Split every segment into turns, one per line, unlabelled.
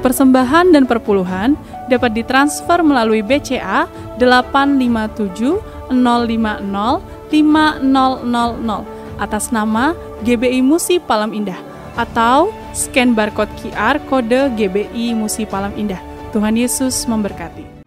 Persembahan dan perpuluhan dapat ditransfer melalui BCA 857 050 5000 atas nama GBI Musi Palam Indah atau scan barcode QR kode GBI Musi Palam Indah. Tuhan Yesus memberkati.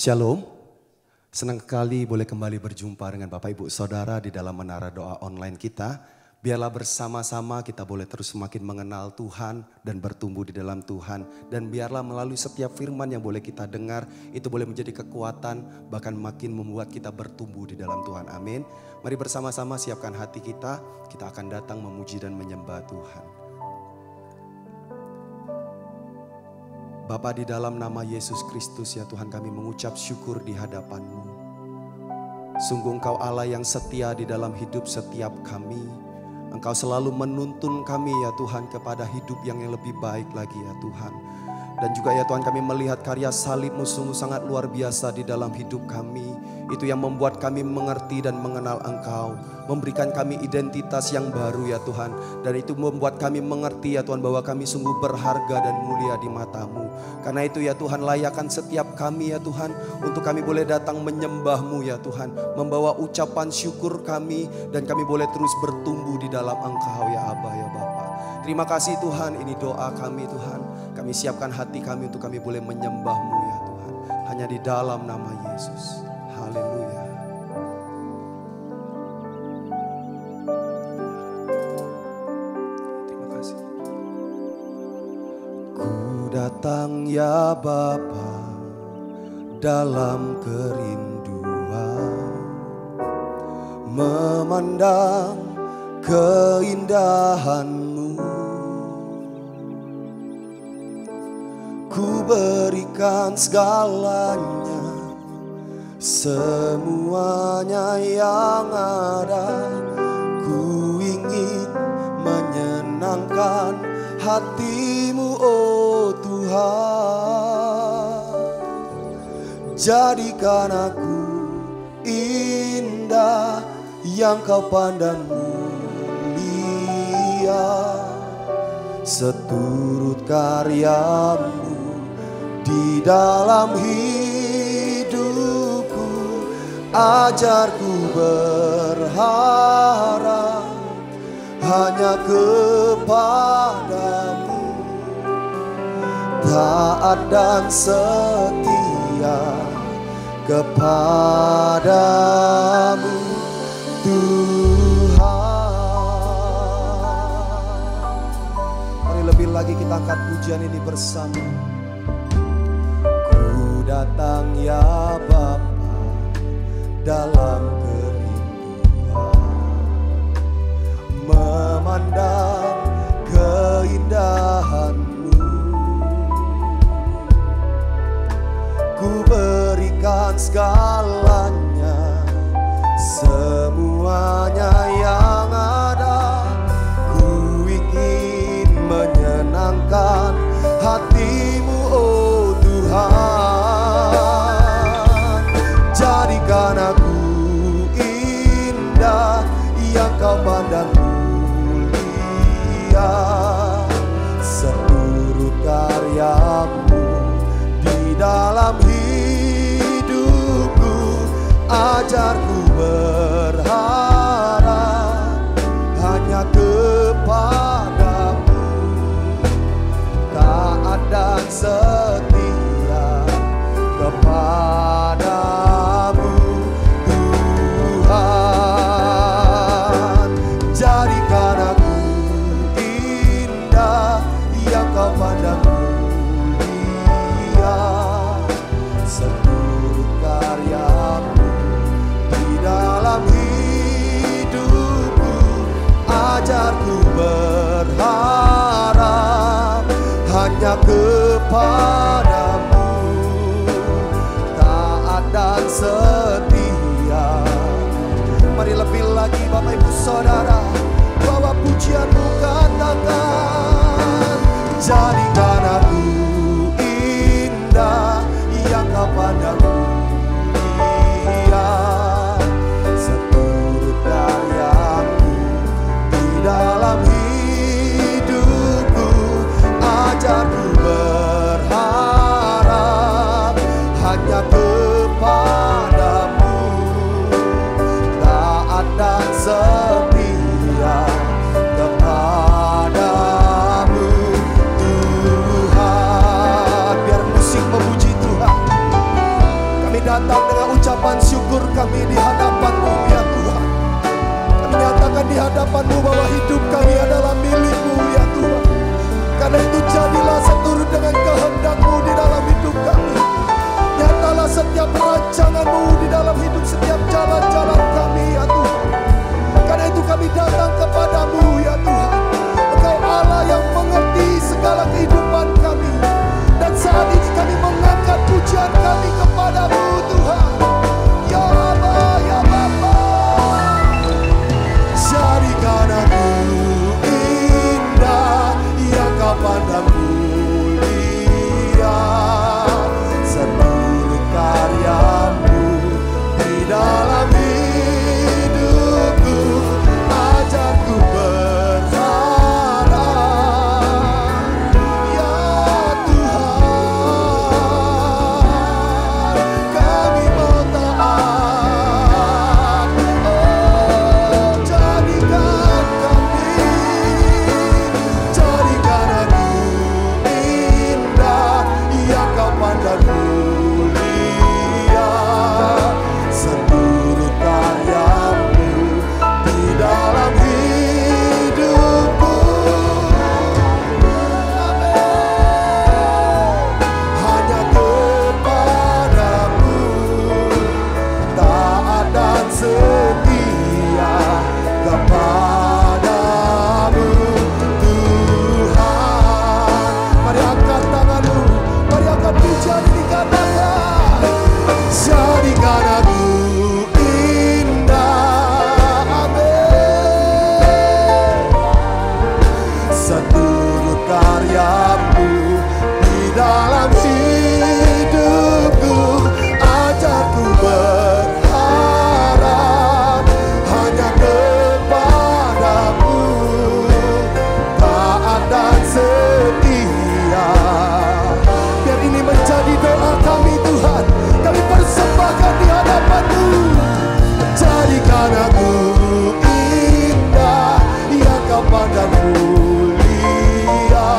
Shalom, senang sekali boleh kembali berjumpa dengan Bapak Ibu Saudara di dalam menara doa online kita. Biarlah bersama-sama kita boleh terus semakin mengenal Tuhan dan bertumbuh di dalam Tuhan. Dan biarlah melalui setiap firman yang boleh kita dengar, itu boleh menjadi kekuatan bahkan makin membuat kita bertumbuh di dalam Tuhan. Amin. Mari bersama-sama siapkan hati kita akan datang memuji dan menyembah Tuhan. Bapa, di dalam nama Yesus Kristus ya Tuhan, kami mengucap syukur di hadapan-Mu. Sungguh Engkau Allah yang setia di dalam hidup setiap kami. Engkau selalu menuntun kami ya Tuhan kepada hidup yang lebih baik lagi ya Tuhan. Dan juga ya Tuhan, kami melihat karya salib-Mu sungguh sangat luar biasa di dalam hidup kami. Itu yang membuat kami mengerti dan mengenal Engkau. Memberikan kami identitas yang baru ya Tuhan. Dan itu membuat kami mengerti ya Tuhan bahwa kami sungguh berharga dan mulia di mata-Mu. Karena itu ya Tuhan, layakan setiap kami ya Tuhan. Untuk kami boleh datang menyembah-Mu ya Tuhan. Membawa ucapan syukur kami. Dan kami boleh terus bertumbuh di dalam Engkau ya Aba ya Bapa. Terima kasih Tuhan, ini doa kami Tuhan. Kami siapkan hati kami untuk kami boleh menyembah-Mu ya Tuhan. Hanya di dalam nama Yesus. Haleluya. Terima kasih. Ku datang ya Bapa dalam kerinduan, memandang keindahan-Mu. Ku berikan segalanya, semuanya yang ada. Ku ingin menyenangkan hati-Mu oh Tuhan. Jadikan aku indah yang Kau pandang mulia, seturut karya-Mu di dalam hidupku. Ajarku berharap hanya kepada-Mu, taat dan setia kepada-Mu Tuhan. Mari lebih lagi kita angkat pujian ini bersama. Datang ya Bapa dalam kerinduan, yang kau pandang mulia. Seluruh karyamu di dalam hidupku, ajarku berharap hanya kepadamu. Taat dan setia kepadamu Tuhan. Jadikan aku indah yang kau pandang mulia. Seluruh karyamu di dalam hidupku, ajarku berharap hanya kepadamu. Taat dan setia. Mari lebih lagi Bapak Ibu Saudara, bawa pujianmu, katakan, jadikan aku indah yang kau pandang mulia. Seluruh karyamu di dalam hidupku, ajarku berharap hanya kepadamu. Taat dan setia kepadamu Tuhan. Biar musik memuji Tuhan. Kami datang dengan ucapan syukur kami di hadapan-Mu ya Tuhan. Kami nyatakan di hadapan-Mu bahwa hidup kami adalah milik-Mu ya Tuhan. Karena itu jadilah seturut dengan kehendak-Mu di dalam hidup kami. Nyatalah setiap rancangan-Mu di dalam hidup setiap jalan-jalan kami ya Tuhan. Karena itu kami datang kepadamu ya Tuhan. Engkau Allah yang mengerti segala kehidupan kami. Dan saat ini kami mengangkat pujian kami kepadamu Tuhan. Ya Bapa, ya Bapa. Jadikan aku indah yang kau pandang mulia. Seluruh karyamu di dalam hidupku, ajarku berharap ya Tuhan. Kami mau taat. Oh, jadikan kami, jadikan aku indah yang kau pandang mulia. Seluruh karyamu di dalam hidupku, hanya kepadamu. Taat dan setia kepadamu Tuhan. Mari angkat tanganmu, mari angkat pujian ini, katakan, jadikan aku indah. Amin. Seluruh karyamu di dalam hidupku, ajarku berharap hanya kepadamu. Taat dan setia. Biar ini menjadi doa kami Tuhan. Kami persembahkan di hadapan-Mu. Jadikan aku indah yang kau pandang mulia.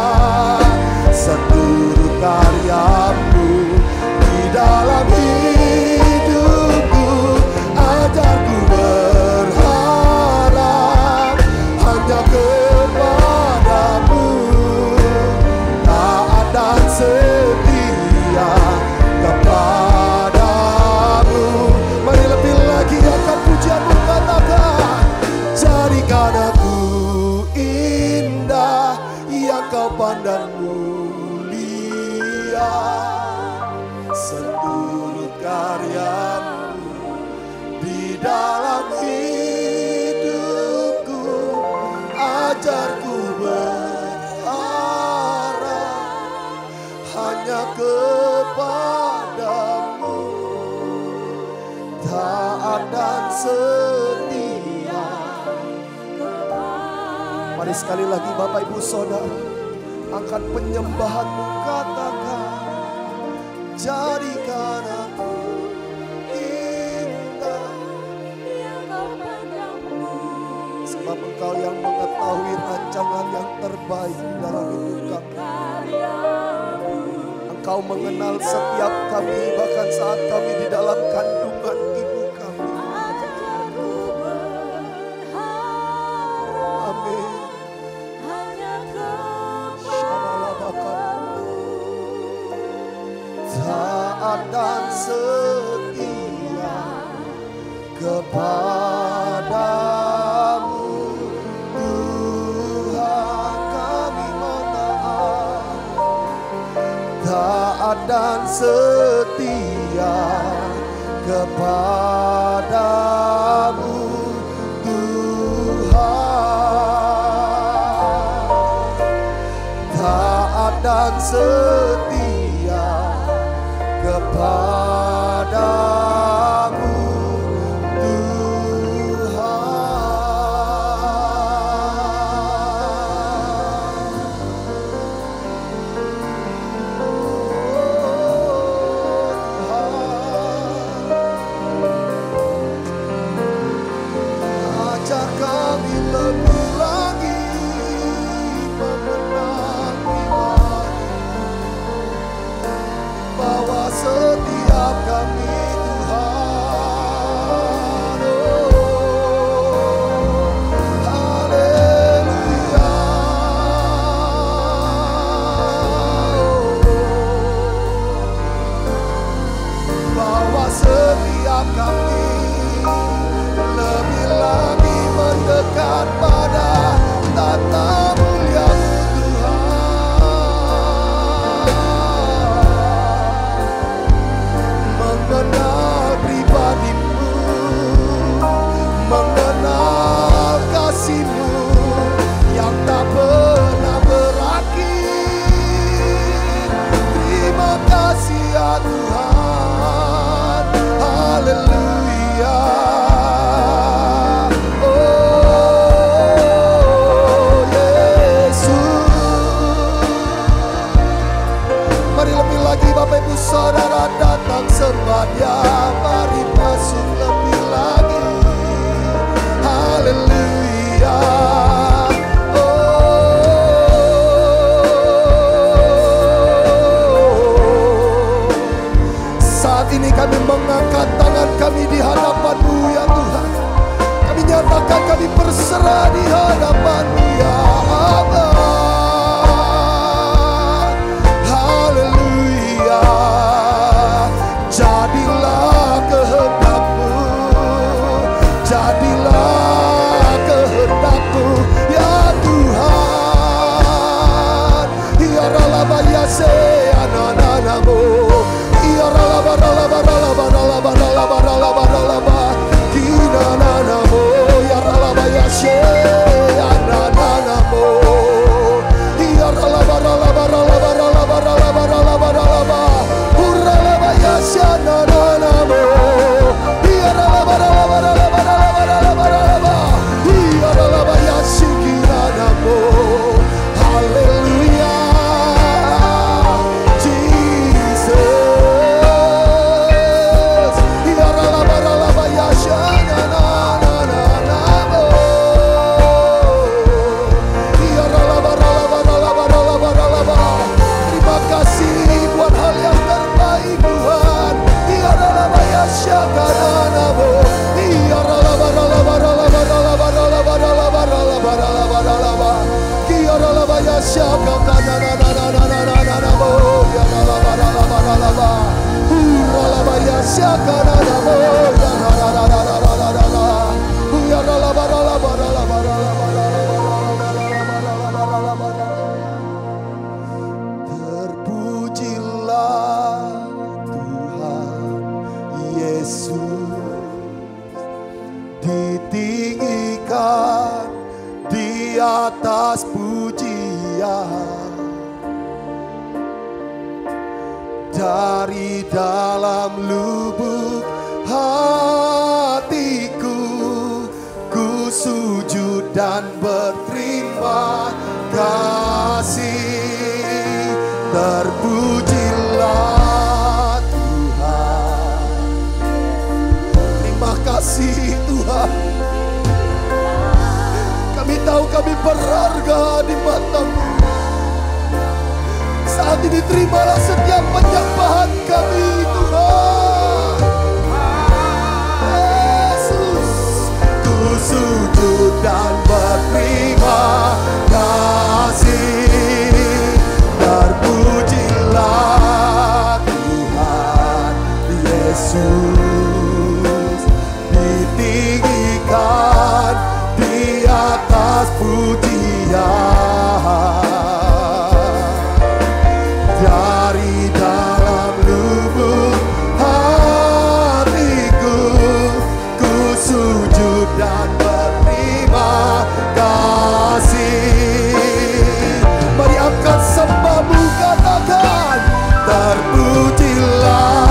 Seluruh karyamu di dalam hidupku, ajarku berharap hanya kepadamu. Taat dan setia kepadamu. Mari lebih lagi angkat pujianmu, katakan, jadikan aku indah yang kau pandang mulia. Seluruh karyamu di dalam hidupku, ajarku berharap hanya kepadamu. Taat dan setia Mari sekali lagi Bapak Ibu Saudara, angkat penyembahanmu, katakan, jadikan aku indah. Sebab Engkau yang mengetahui rancangan yang terbaik dalam hidup kami. Engkau mengenal setiap kami, bahkan saat kami di dalam kandungan ibu kami. Amin. Taat dan setia kepadamu, Tuhan kami menaat. Taat dan setia kepadamu, Tuhan. Taat dan setia kepadamu, ajar kami lebih lagi mengenal iman, bahwa setiap kami Tuhan, haleluya, bahwa setiap kami lebih lagi mendekat pada tata mulia-Mu Tuhan, mengenal pribadi-Mu, mengenal kasih-Mu yang tak pernah berakhir. Terima kasih ya Tuhan, haleluya. Oh Yesus, mari lebih lagi Bapak Ibu Saudara datang sembah Dia, mari masuk lebih lagi, haleluya. Saat ini kami mengangkat tangan kami di hadapan-Mu ya Tuhan. Kami nyatakan kami berserah di hadapan-Mu ya Allah. Haleluya. Jadilah kehendak-Mu, jadilah kehendak-Mu ya Tuhan. Ya Ralaba ya se anananamu, ya Ralaba Ralaba Ralaba Ralaba Ralaba Ralaba Ralaba kinananamu, ya Ralaba ya se anananamu, ya Ralaba Ralaba Ralaba Ralaba Ralaba Ralaba Ralaba Uralaba ya se anananamu, ya Ralaba Ralaba Ralaba Ralaba Ralaba Ralaba, ya Ralaba ya se kinanamu. Haleluya, Jesus. Ya Ralaba Ralaba ya shananananamo, ya Ralaba Ralaba Ralaba Ralaba Ralaba. Terima kasih buat hal yang terbaik Tuhan. Ya Ralaba ya shanananamo, ya Ralaba Ralaba Ralaba Ralaba Ralaba Ralaba Ralaba Ralaba Ralaba. Ya Ralaba ya shanananananamo, ya Ralaba Ralaba Ralaba. Ralaba ya shanananamo, ya Ralaba Ralaba. Ya Ralaba Ralaba Ralaba Ralaba Ralaba. Terpujilah Tuhan Yesus, ditinggikan di atas pujian, dari dalam lubuk hatiku ku sujud sujud dan berterima kasih. Terpujilah Tuhan. Terima kasih Tuhan. Kami tahu kami berharga di mata-Mu. Saat ini terimalah setiap penyembahan kami Tuhan. Yesus, ku sujud dan berterima kasih. Terpujilah Tuhan Yesus, ditinggikan di atas pujian. Dari dalam lubuk hatiku, ku sujud dan berterima kasih. Mari angkat sembahmu, katakan terpujilah.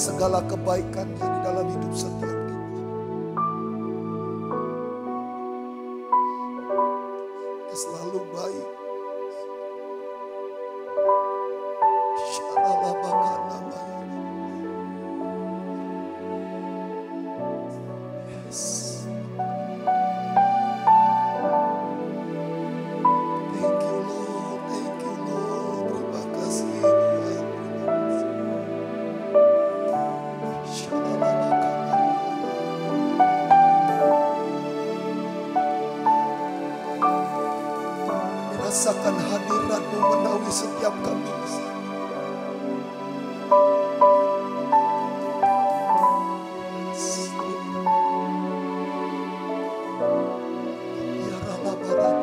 Segala kebaikannya di dalam hidup setiap kita. Dia selalu baik. Yes. Thank you Lord, thank you Lord. Terima kasih Tuhan. rasakan hadirat-Mu menaungi setiap kami. Ya Rala Barat.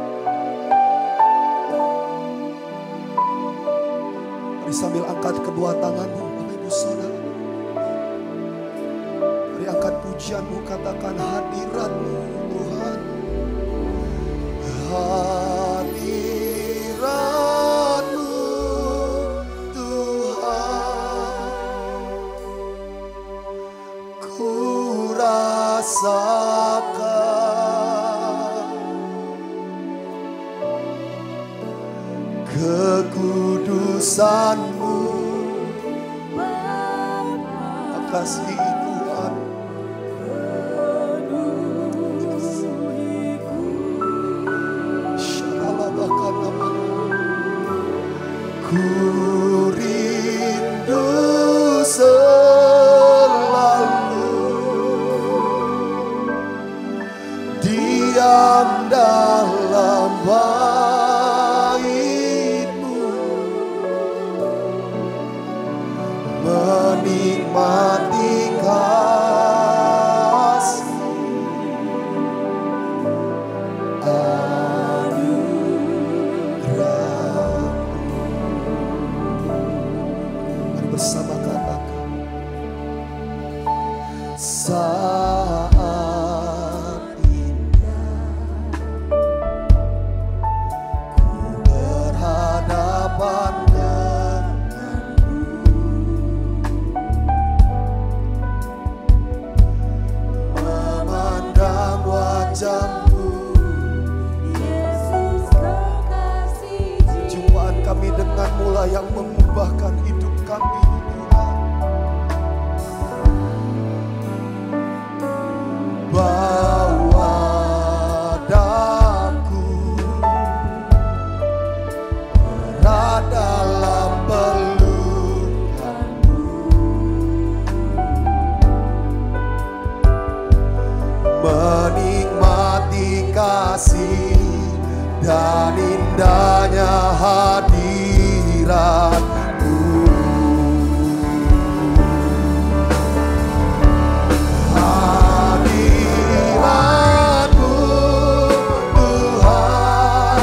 Mari sambil angkat kedua tanganmu, Bapak Ibu Saudara. Mari angkat pujianmu, katakan hadirat-Mu Tuhan. Hadirat-Mu Tuhan, ku rasakan kekudusan-Mu. Kasih Tuhan, ku rindu selalu diam dalam bait-Mu, menikmati kasih anugerah. Mari bersama katakan, saat indah ku berhadapan denganmu, memandang wajah-Mu,
Yesus kekasih jiwa.
jumpaan kami dengan-Mu lah yang mengubahkan hidup kami, Tuhan. Bawa daku berat dalam pelukan-Mu, menikmati kasih dan indahnya hadirat-Mu. Hadirat-Mu Tuhan,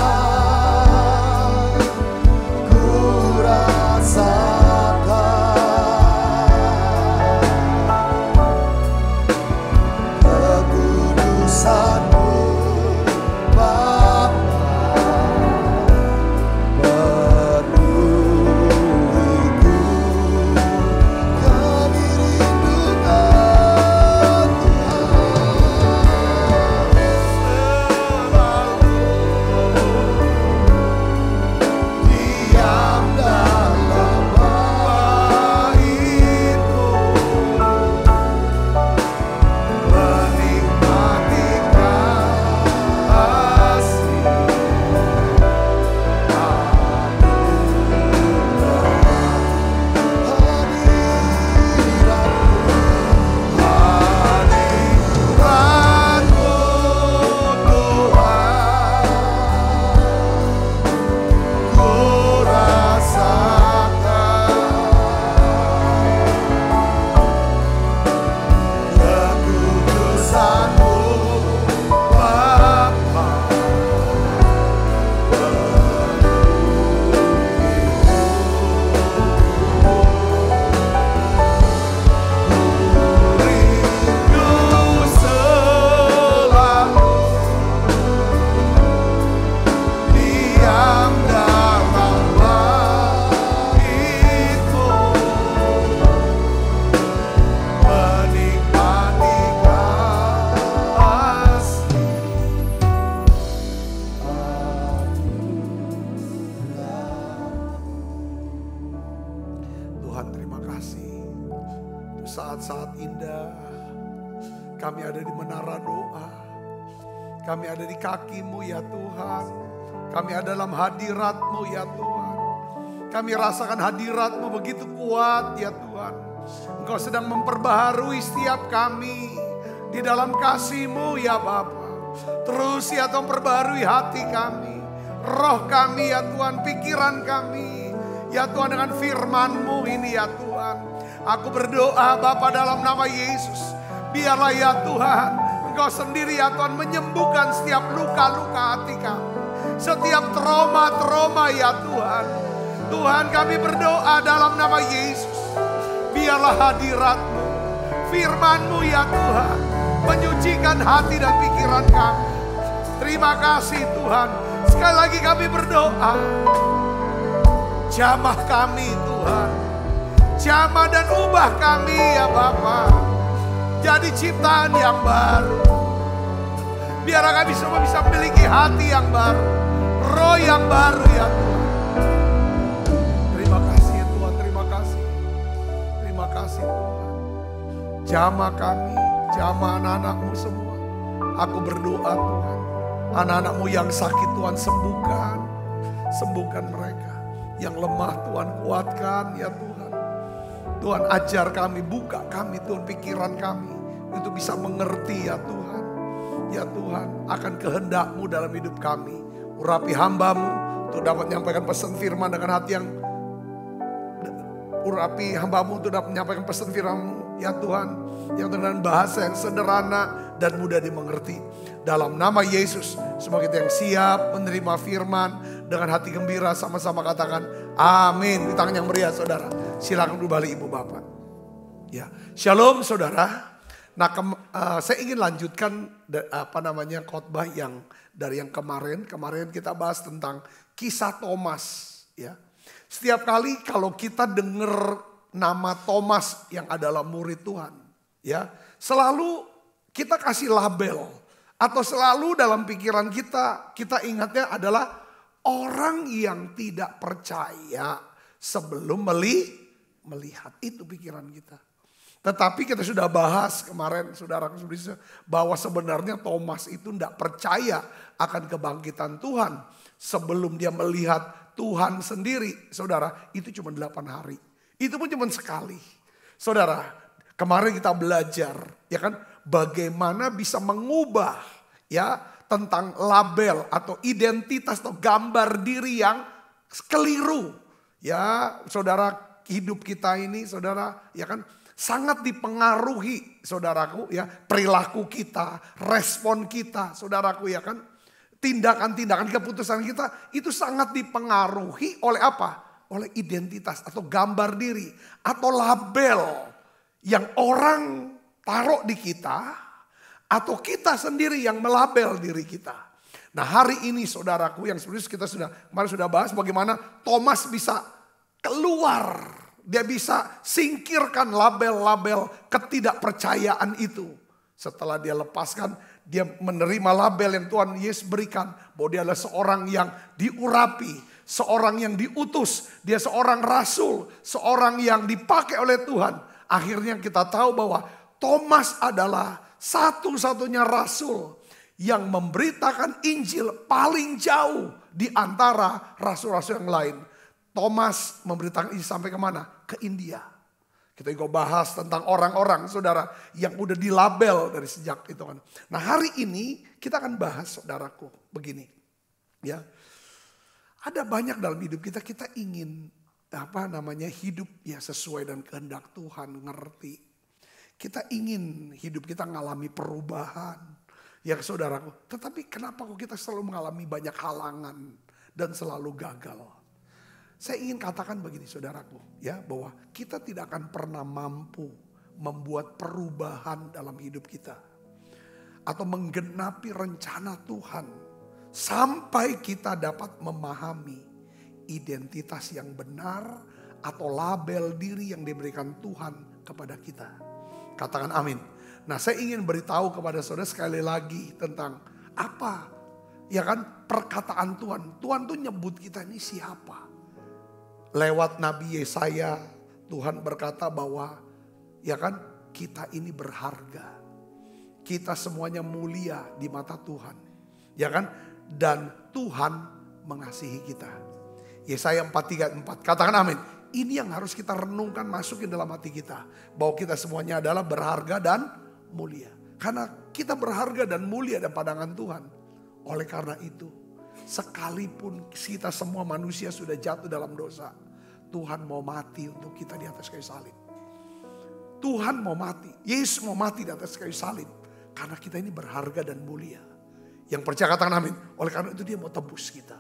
ku rasakan kekudusan-Mu Bapa, penuhiku. Kami rindukan Tuhan, diam dalam bait-Mu, menikmati kasih hadirat-Mu Tuhan, ku rasakan kekudusan-Mu Bapa, rindu selalu diam dalam bait-Mu, menikmati kasih Tuhan. Terima kasih untuk saat-saat indah. Kami ada di menara doa, kami ada di kaki-Mu ya Tuhan, kami ada dalam hadirat-Mu ya Tuhan. Kami rasakan hadirat-Mu begitu kuat ya Tuhan. Engkau sedang memperbaharui setiap kami di dalam kasih-Mu ya Bapa. Terus ya Tuhan, perbaharui hati kami,
roh kami ya Tuhan, pikiran kami. Ya Tuhan, dengan firman-Mu ini ya Tuhan. Aku berdoa Bapa dalam nama Yesus. Biarlah ya Tuhan, Engkau sendiri ya Tuhan menyembuhkan setiap luka-luka hati kami. Setiap trauma-trauma ya Tuhan. Tuhan, kami berdoa dalam nama Yesus. Biarlah hadirat-Mu, firman-Mu ya Tuhan, menyucikan hati dan pikiran kami. Terima kasih Tuhan. Sekali lagi kami berdoa. Jamah kami Tuhan. Jamah dan ubah kami ya Bapa. Jadi ciptaan yang baru. Biar kami semua bisa memiliki hati yang baru. Roh yang baru ya Tuhan. Terima kasih ya Tuhan, terima kasih. Terima kasih Tuhan. Jamah kami, jamah anak-anak-Mu semua. Aku berdoa Tuhan. Anak-anak-Mu yang sakit Tuhan sembuhkan. Sembuhkan mereka. Yang lemah Tuhan kuatkan ya Tuhan. Tuhan ajar kami, buka kami Tuhan pikiran kami. Untuk bisa mengerti ya Tuhan. Ya Tuhan, akan kehendak-Mu dalam hidup kami. Urapi hamba-Mu untuk dapat menyampaikan pesan firman dengan hati yang... Urapi hamba-Mu untuk dapat menyampaikan pesan firman-Mu ya Tuhan. Yang dengan bahasa yang sederhana dan mudah dimengerti. Dalam nama Yesus, semua kita yang siap menerima firman dengan hati gembira sama-sama katakan amin. Di tangan yang meriah saudara. Silakan kembali Ibu Bapak. Ya, shalom saudara. Nah, saya ingin lanjutkan khotbah yang dari yang kemarin. Kemarin kita bahas tentang kisah Thomas. Ya, setiap kali kalau kita dengar nama Thomas yang adalah murid Tuhan, ya, selalu kita kasih label atau selalu dalam pikiran kita ingatnya adalah orang yang tidak percaya sebelum melihat. Itu pikiran kita. Tetapi kita sudah bahas kemarin saudaraku bahwa sebenarnya Thomas itu tidak percaya akan kebangkitan Tuhan sebelum dia melihat Tuhan sendiri. Saudara, itu cuma 8 hari. Itu pun cuma sekali. Saudara, kemarin kita belajar ya kan bagaimana bisa mengubah ya tentang label atau identitas atau gambar diri yang keliru. Ya, saudara, hidup kita ini saudara ya kan sangat dipengaruhi saudaraku ya, perilaku kita, respon kita saudaraku ya kan. Tindakan-tindakan keputusan kita itu sangat dipengaruhi oleh apa? Oleh identitas atau gambar diri atau label yang orang taruh di kita atau kita sendiri yang melabel diri kita. Nah, hari ini saudaraku yang sebenarnya kita kemarin sudah bahas bagaimana Thomas bisa keluar. Dia bisa singkirkan label-label ketidakpercayaan itu. Setelah dia lepaskan, dia menerima label yang Tuhan Yesus berikan. Bahwa dia adalah seorang yang diurapi, seorang yang diutus. Dia seorang rasul, seorang yang dipakai oleh Tuhan. Akhirnya kita tahu bahwa Thomas adalah satu-satunya rasul yang memberitakan Injil paling jauh di antara rasul-rasul yang lain. Thomas memberitakan Injil sampai kemana? Ke India. Kita juga bahas tentang orang-orang saudara yang udah dilabel dari sejak itu kan. Nah, hari ini kita akan bahas saudaraku begini. Ya. Ada banyak dalam hidup kita ingin hidup ya sesuai dengan kehendak Tuhan, ngerti. Kita ingin hidup kita mengalami perubahan. Ya saudaraku, tetapi kenapa kok kita selalu mengalami banyak halangan dan selalu gagal? Saya ingin katakan begini saudaraku, ya, bahwa kita tidak akan pernah mampu membuat perubahan dalam hidup kita atau menggenapi rencana Tuhan sampai kita dapat memahami identitas yang benar atau label diri yang diberikan Tuhan kepada kita. Katakan amin. Nah, saya ingin beritahu kepada saudara sekali lagi tentang apa ya kan perkataan Tuhan. Tuhan tuh nyebut kita ini siapa? Lewat Nabi Yesaya, Tuhan berkata bahwa ya kan kita ini berharga. Kita semuanya mulia di mata Tuhan. Ya kan? Dan Tuhan mengasihi kita. Yesaya 4:3-4. Katakan amin. Ini yang harus kita renungkan, masukin dalam hati kita. Bahwa kita semuanya adalah berharga dan mulia. Karena kita berharga dan mulia dalam pandangan Tuhan. Oleh karena itu, sekalipun kita semua manusia sudah jatuh dalam dosa, Tuhan mau mati untuk kita di atas kayu salib. Tuhan mau mati, Yesus mau mati di atas kayu salib. Karena kita ini berharga dan mulia. Yang percaya katakan amin. Oleh karena itu dia mau tebus kita.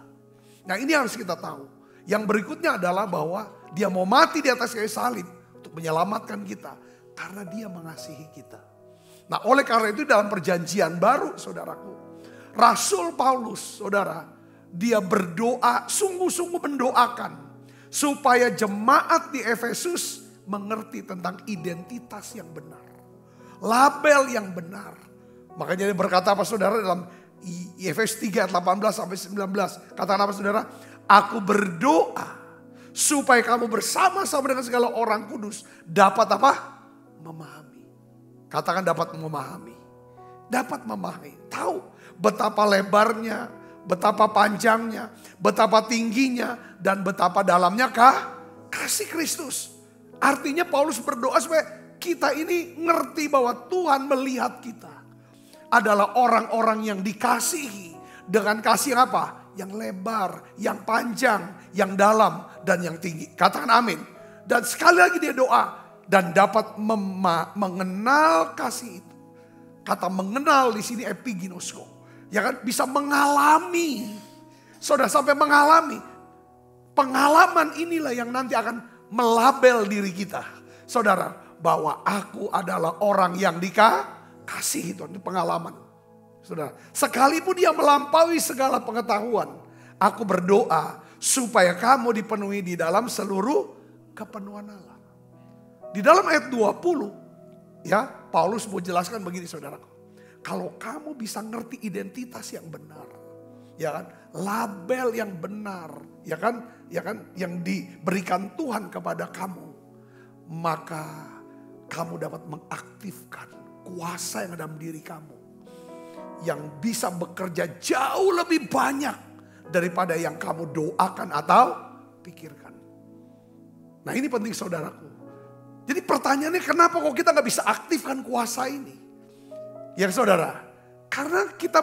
Nah ini harus kita tahu. Yang berikutnya adalah bahwa dia mau mati di atas kayu salib untuk menyelamatkan kita. Karena dia mengasihi kita. Nah oleh karena itu dalam perjanjian baru saudaraku. Rasul Paulus saudara. Dia berdoa, sungguh-sungguh mendoakan. Supaya jemaat di Efesus mengerti tentang identitas yang benar. Label yang benar. Makanya dia berkata apa saudara dalam Efesus 3 ayat 18 sampai 19. Katakan apa saudara? Aku berdoa supaya kamu bersama-sama dengan segala orang kudus dapat apa? Memahami. Katakan dapat memahami. Dapat memahami. Tahu betapa lebarnya, betapa panjangnya, betapa tingginya, dan betapa dalamnya kasih Kristus. Artinya Paulus berdoa supaya kita ini ngerti bahwa Tuhan melihat kita adalah orang-orang yang dikasihi dengan kasih yang apa? Yang lebar, yang panjang, yang dalam, dan yang tinggi. Katakan amin. Dan sekali lagi dia doa dan dapat mengenal kasih itu. Kata mengenal di sini epiginosko. Ya kan bisa mengalami. Saudara sampai mengalami. Pengalaman inilah yang nanti akan melabel diri kita. Saudara, bahwa aku adalah orang yang dikasihi itu pengalaman. Saudara, sekalipun dia melampaui segala pengetahuan, aku berdoa supaya kamu dipenuhi di dalam seluruh kepenuhan Allah. Di dalam ayat 20, ya, Paulus mau jelaskan begini saudaraku. Kalau kamu bisa ngerti identitas yang benar, ya kan, label yang benar, ya kan, yang diberikan Tuhan kepada kamu, maka kamu dapat mengaktifkan kuasa yang ada dalam diri kamu. Yang bisa bekerja jauh lebih banyak daripada yang kamu doakan atau pikirkan. Nah ini penting saudaraku. Jadi pertanyaannya kenapa kok kita gak bisa aktifkan kuasa ini? Ya saudara, karena kita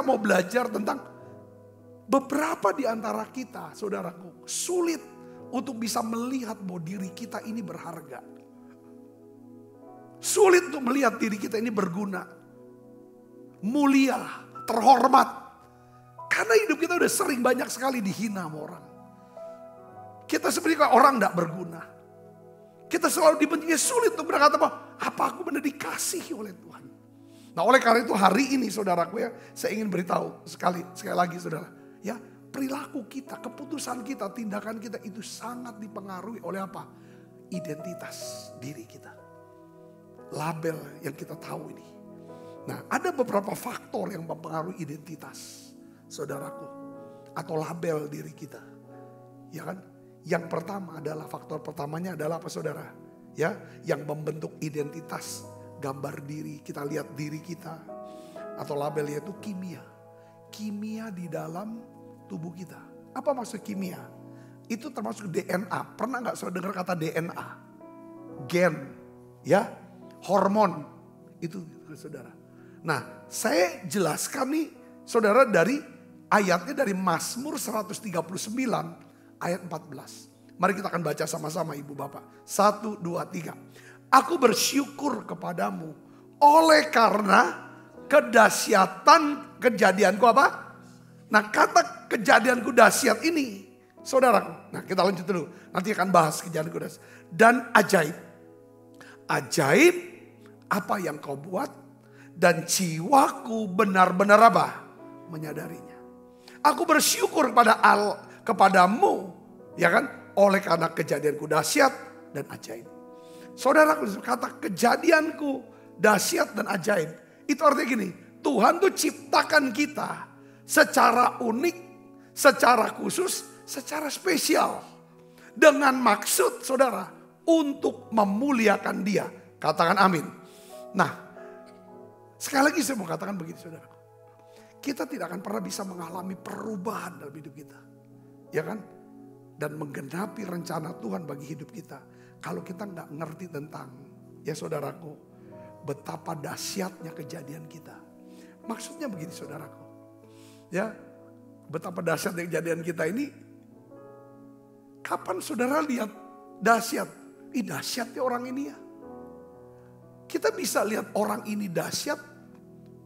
mau belajar tentang beberapa di antara kita saudaraku. Sulit untuk bisa melihat bahwa diri kita ini berharga. Sulit untuk melihat diri kita ini berguna. Mulia, terhormat. Karena hidup kita udah sering banyak sekali dihina sama orang. Kita seperti orang gak berguna. Kita selalu dibenci, sulit untuk berkata bahwa apa aku benar dikasihi oleh Tuhan. Nah oleh karena itu hari ini saudaraku ya, saya ingin beritahu sekali lagi saudara. Ya, perilaku kita, keputusan kita, tindakan kita itu sangat dipengaruhi oleh apa? Identitas diri kita. Label yang kita tahu ini. Nah ada beberapa faktor yang mempengaruhi identitas saudaraku. Atau label diri kita. Ya kan? Yang pertama adalah faktor pertamanya adalah apa saudara? Ya, yang membentuk identitas gambar diri. Kita lihat diri kita. Atau labelnya itu kimia. Kimia di dalam tubuh kita. Apa maksud kimia? Itu termasuk DNA. Pernah gak saudara dengar kata DNA? Gen. Ya, hormon. Itu saudara. Nah, saya jelaskan nih saudara dari ayatnya dari Mazmur 139 ayat 14. Mari kita akan baca sama-sama ibu bapak. 1, 2, 3. Aku bersyukur kepadamu oleh karena kedahsyatan kejadianku apa? Nah kata kejadianku dahsyat ini saudaraku. Nah kita lanjut dulu. Nanti akan bahas kejadianku dahsyat. Dan ajaib. Ajaib apa yang kau buat. Dan jiwaku benar-benar apa? Menyadarinya. Aku bersyukur kepadamu. Ya kan? Oleh karena kejadianku dahsyat dan ajaib. Saudaraku kata kejadianku dahsyat dan ajaib. Itu artinya gini. Tuhan tuh ciptakan kita. Secara unik. Secara khusus. Secara spesial. Dengan maksud saudara. Untuk memuliakan dia. Katakan amin. Nah. Sekali lagi saya mau katakan begini saudara. Kita tidak akan pernah bisa mengalami perubahan dalam hidup kita. Ya kan? Dan menggenapi rencana Tuhan bagi hidup kita. Kalau kita nggak ngerti tentang, ya saudaraku, betapa dahsyatnya kejadian kita. Maksudnya begini saudaraku. Ya, betapa dahsyat kejadian kita ini. Kapan saudara lihat dahsyat? Dahsyat ya orang ini ya. Kita bisa lihat orang ini dahsyat.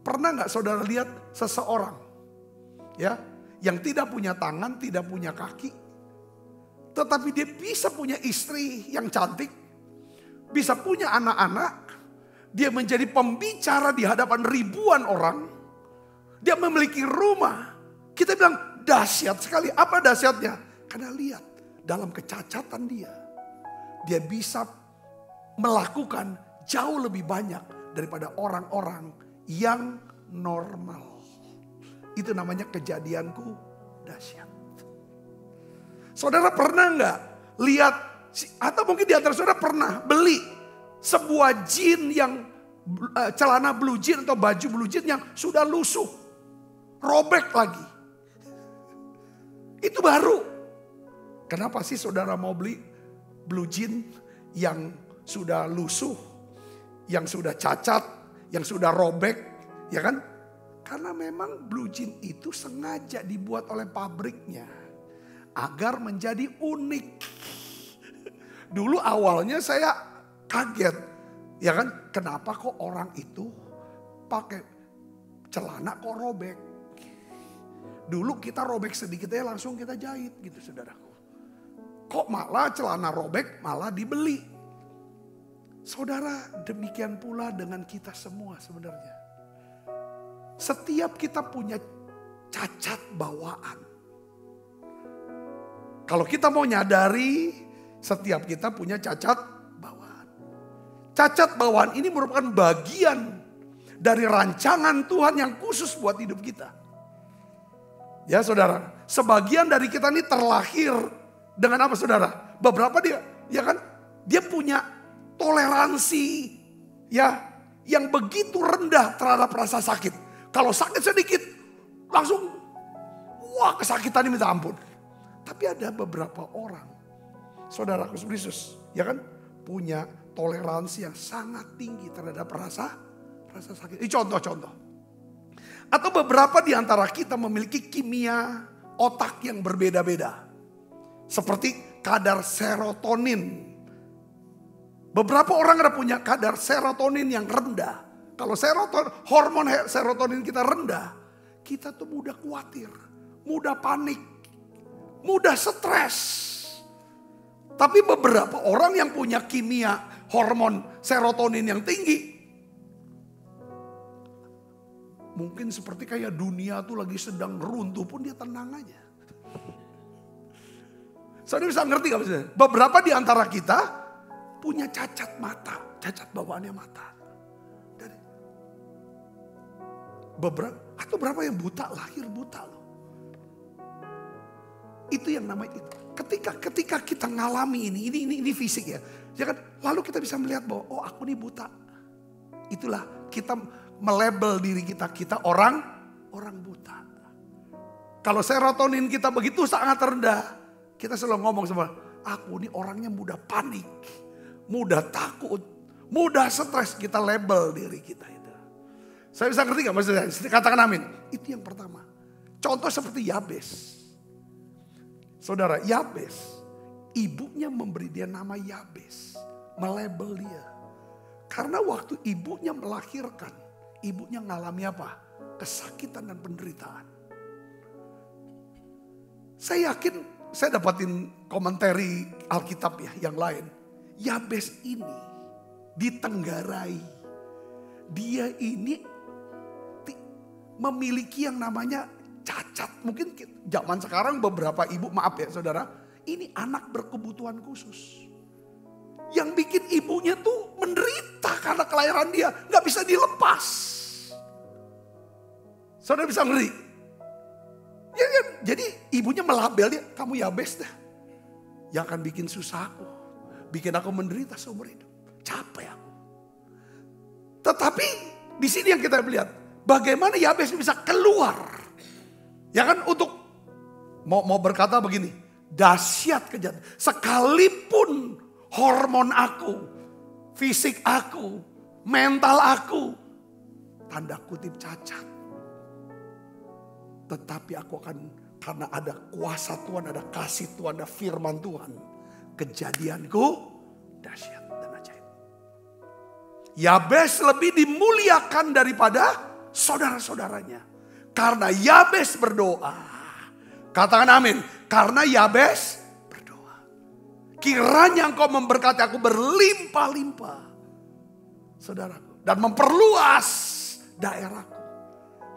Pernah nggak saudara lihat seseorang ya yang tidak punya tangan, tidak punya kaki, tetapi dia bisa punya istri yang cantik, bisa punya anak-anak, dia menjadi pembicara di hadapan ribuan orang, dia memiliki rumah. Kita bilang dahsyat sekali. Apa dahsyatnya? Karena lihat dalam kecacatan dia bisa melakukan jauh lebih banyak daripada orang-orang yang normal. Itu namanya kejadianku dahsyat. Saudara pernah nggak lihat, atau mungkin di antara saudara pernah beli sebuah jean yang celana blue jean atau baju blue jean yang sudah lusuh, robek lagi. Itu baru. Kenapa sih saudara mau beli blue jean yang sudah lusuh, yang sudah cacat, yang sudah robek, ya kan? Karena memang blue jean itu sengaja dibuat oleh pabriknya agar menjadi unik. Dulu awalnya saya kaget, ya kan? Kenapa kok orang itu pakai celana kok robek? Dulu kita robek sedikit aja langsung kita jahit gitu saudaraku. Kok malah celana robek malah dibeli? Saudara, demikian pula dengan kita semua sebenarnya. Setiap kita punya cacat bawaan. Kalau kita mau nyadari, setiap kita punya cacat bawaan. Cacat bawaan ini merupakan bagian dari rancangan Tuhan yang khusus buat hidup kita. Ya saudara, sebagian dari kita ini terlahir dengan apa saudara? Beberapa dia, ya kan? Dia punya toleransi ya yang begitu rendah terhadap rasa sakit. Kalau sakit sedikit langsung wah kesakitannya minta ampun. Tapi ada beberapa orang, saudara Kristus, ya kan, punya toleransi yang sangat tinggi terhadap rasa sakit. Ini contoh-contoh. Atau beberapa di antara kita memiliki kimia otak yang berbeda-beda. Seperti kadar serotonin. Beberapa orang ada punya kadar serotonin yang rendah. Kalau hormon serotonin kita rendah, kita tuh mudah khawatir, mudah panik, mudah stres. Tapi beberapa orang yang punya kimia hormon serotonin yang tinggi, mungkin seperti kayak dunia tuh lagi sedang runtuh pun dia tenang aja. Saudara bisa ngerti gak maksudnya? Beberapa di antara kita punya cacat mata, cacat bawaannya mata. Berapa yang buta, lahir buta loh. Itu yang namanya itu. Ketika kita ngalami ini fisik ya. Ya kan? Lalu kita bisa melihat bahwa oh aku ini buta. Itulah kita melabel diri kita orang buta. Kalau serotonin kita begitu sangat rendah, kita selalu ngomong sama aku ini orangnya mudah panik, mudah takut, mudah stres. Kita label diri kita itu. Saya bisa ngerti gak maksudnya? Katakan amin. Itu yang pertama. Contoh seperti Yabes. Saudara, Yabes. Ibunya memberi dia nama Yabes. Melabel dia. Karena waktu ibunya melahirkan. Ibunya ngalami apa? Kesakitan dan penderitaan. Saya yakin saya dapatin komentari Alkitab ya yang lain. Yabes ini ditenggarai. Dia ini memiliki yang namanya cacat. Mungkin zaman sekarang beberapa ibu, maaf ya saudara, ini anak berkebutuhan khusus. Yang bikin ibunya tuh menderita karena kelahiran dia. Gak bisa dilepas. Saudara bisa ngeri. Ya, ya, jadi ibunya melabel dia, kamu Yabes dah. Yang akan bikin susah aku. Bikin aku menderita seumur hidup. Capek aku. Tetapi di sini yang kita lihat. Bagaimana Yabes bisa keluar. Ya kan untuk mau berkata begini. Dahsyat kejadian. Sekalipun hormon aku, fisik aku, mental aku, tanda kutip cacat. Tetapi aku akan Karena ada kuasa Tuhan, ada kasih Tuhan, ada firman Tuhan. Kejadianku dahsyat dan ajaib. Yabes lebih dimuliakan daripada saudara-saudaranya. Karena Yabes berdoa. Katakan amin. Karena Yabes berdoa. Kiranya engkau memberkati aku berlimpah-limpah. Saudaraku. Dan memperluas daerahku.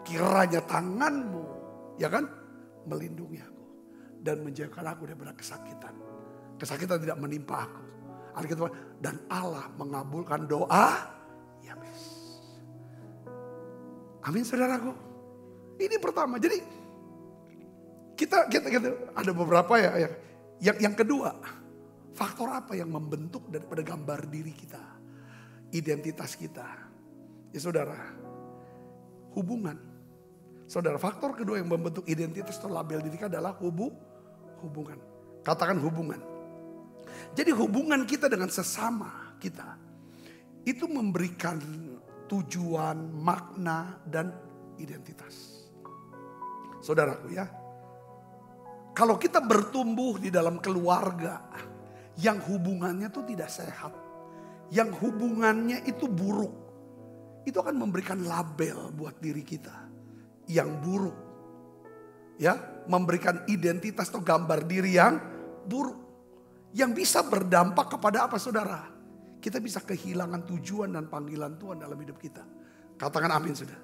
Kiranya tanganmu, ya kan, melindungi aku. Dan menjauhkan aku daripada kesakitan. Kesakitan tidak menimpa aku. Alkitab, dan Allah mengabulkan doa Yabes. Amin saudaraku. Ini pertama. Jadi kita ada beberapa ya. Yang kedua, faktor apa yang membentuk daripada gambar diri kita, identitas kita? Ya saudara, hubungan. Saudara, faktor kedua yang membentuk identitas atau label diri kita adalah hubungan. Katakan hubungan. Jadi hubungan kita dengan sesama kita itu memberikan tujuan, makna, dan identitas. Saudaraku ya, kalau kita bertumbuh di dalam keluarga yang hubungannya itu tidak sehat, yang hubungannya itu buruk, itu akan memberikan label buat diri kita yang buruk. Ya, memberikan identitas atau gambar diri yang buruk. Yang bisa berdampak kepada apa saudara? Kita bisa kehilangan tujuan dan panggilan Tuhan dalam hidup kita. Katakan amin sudah.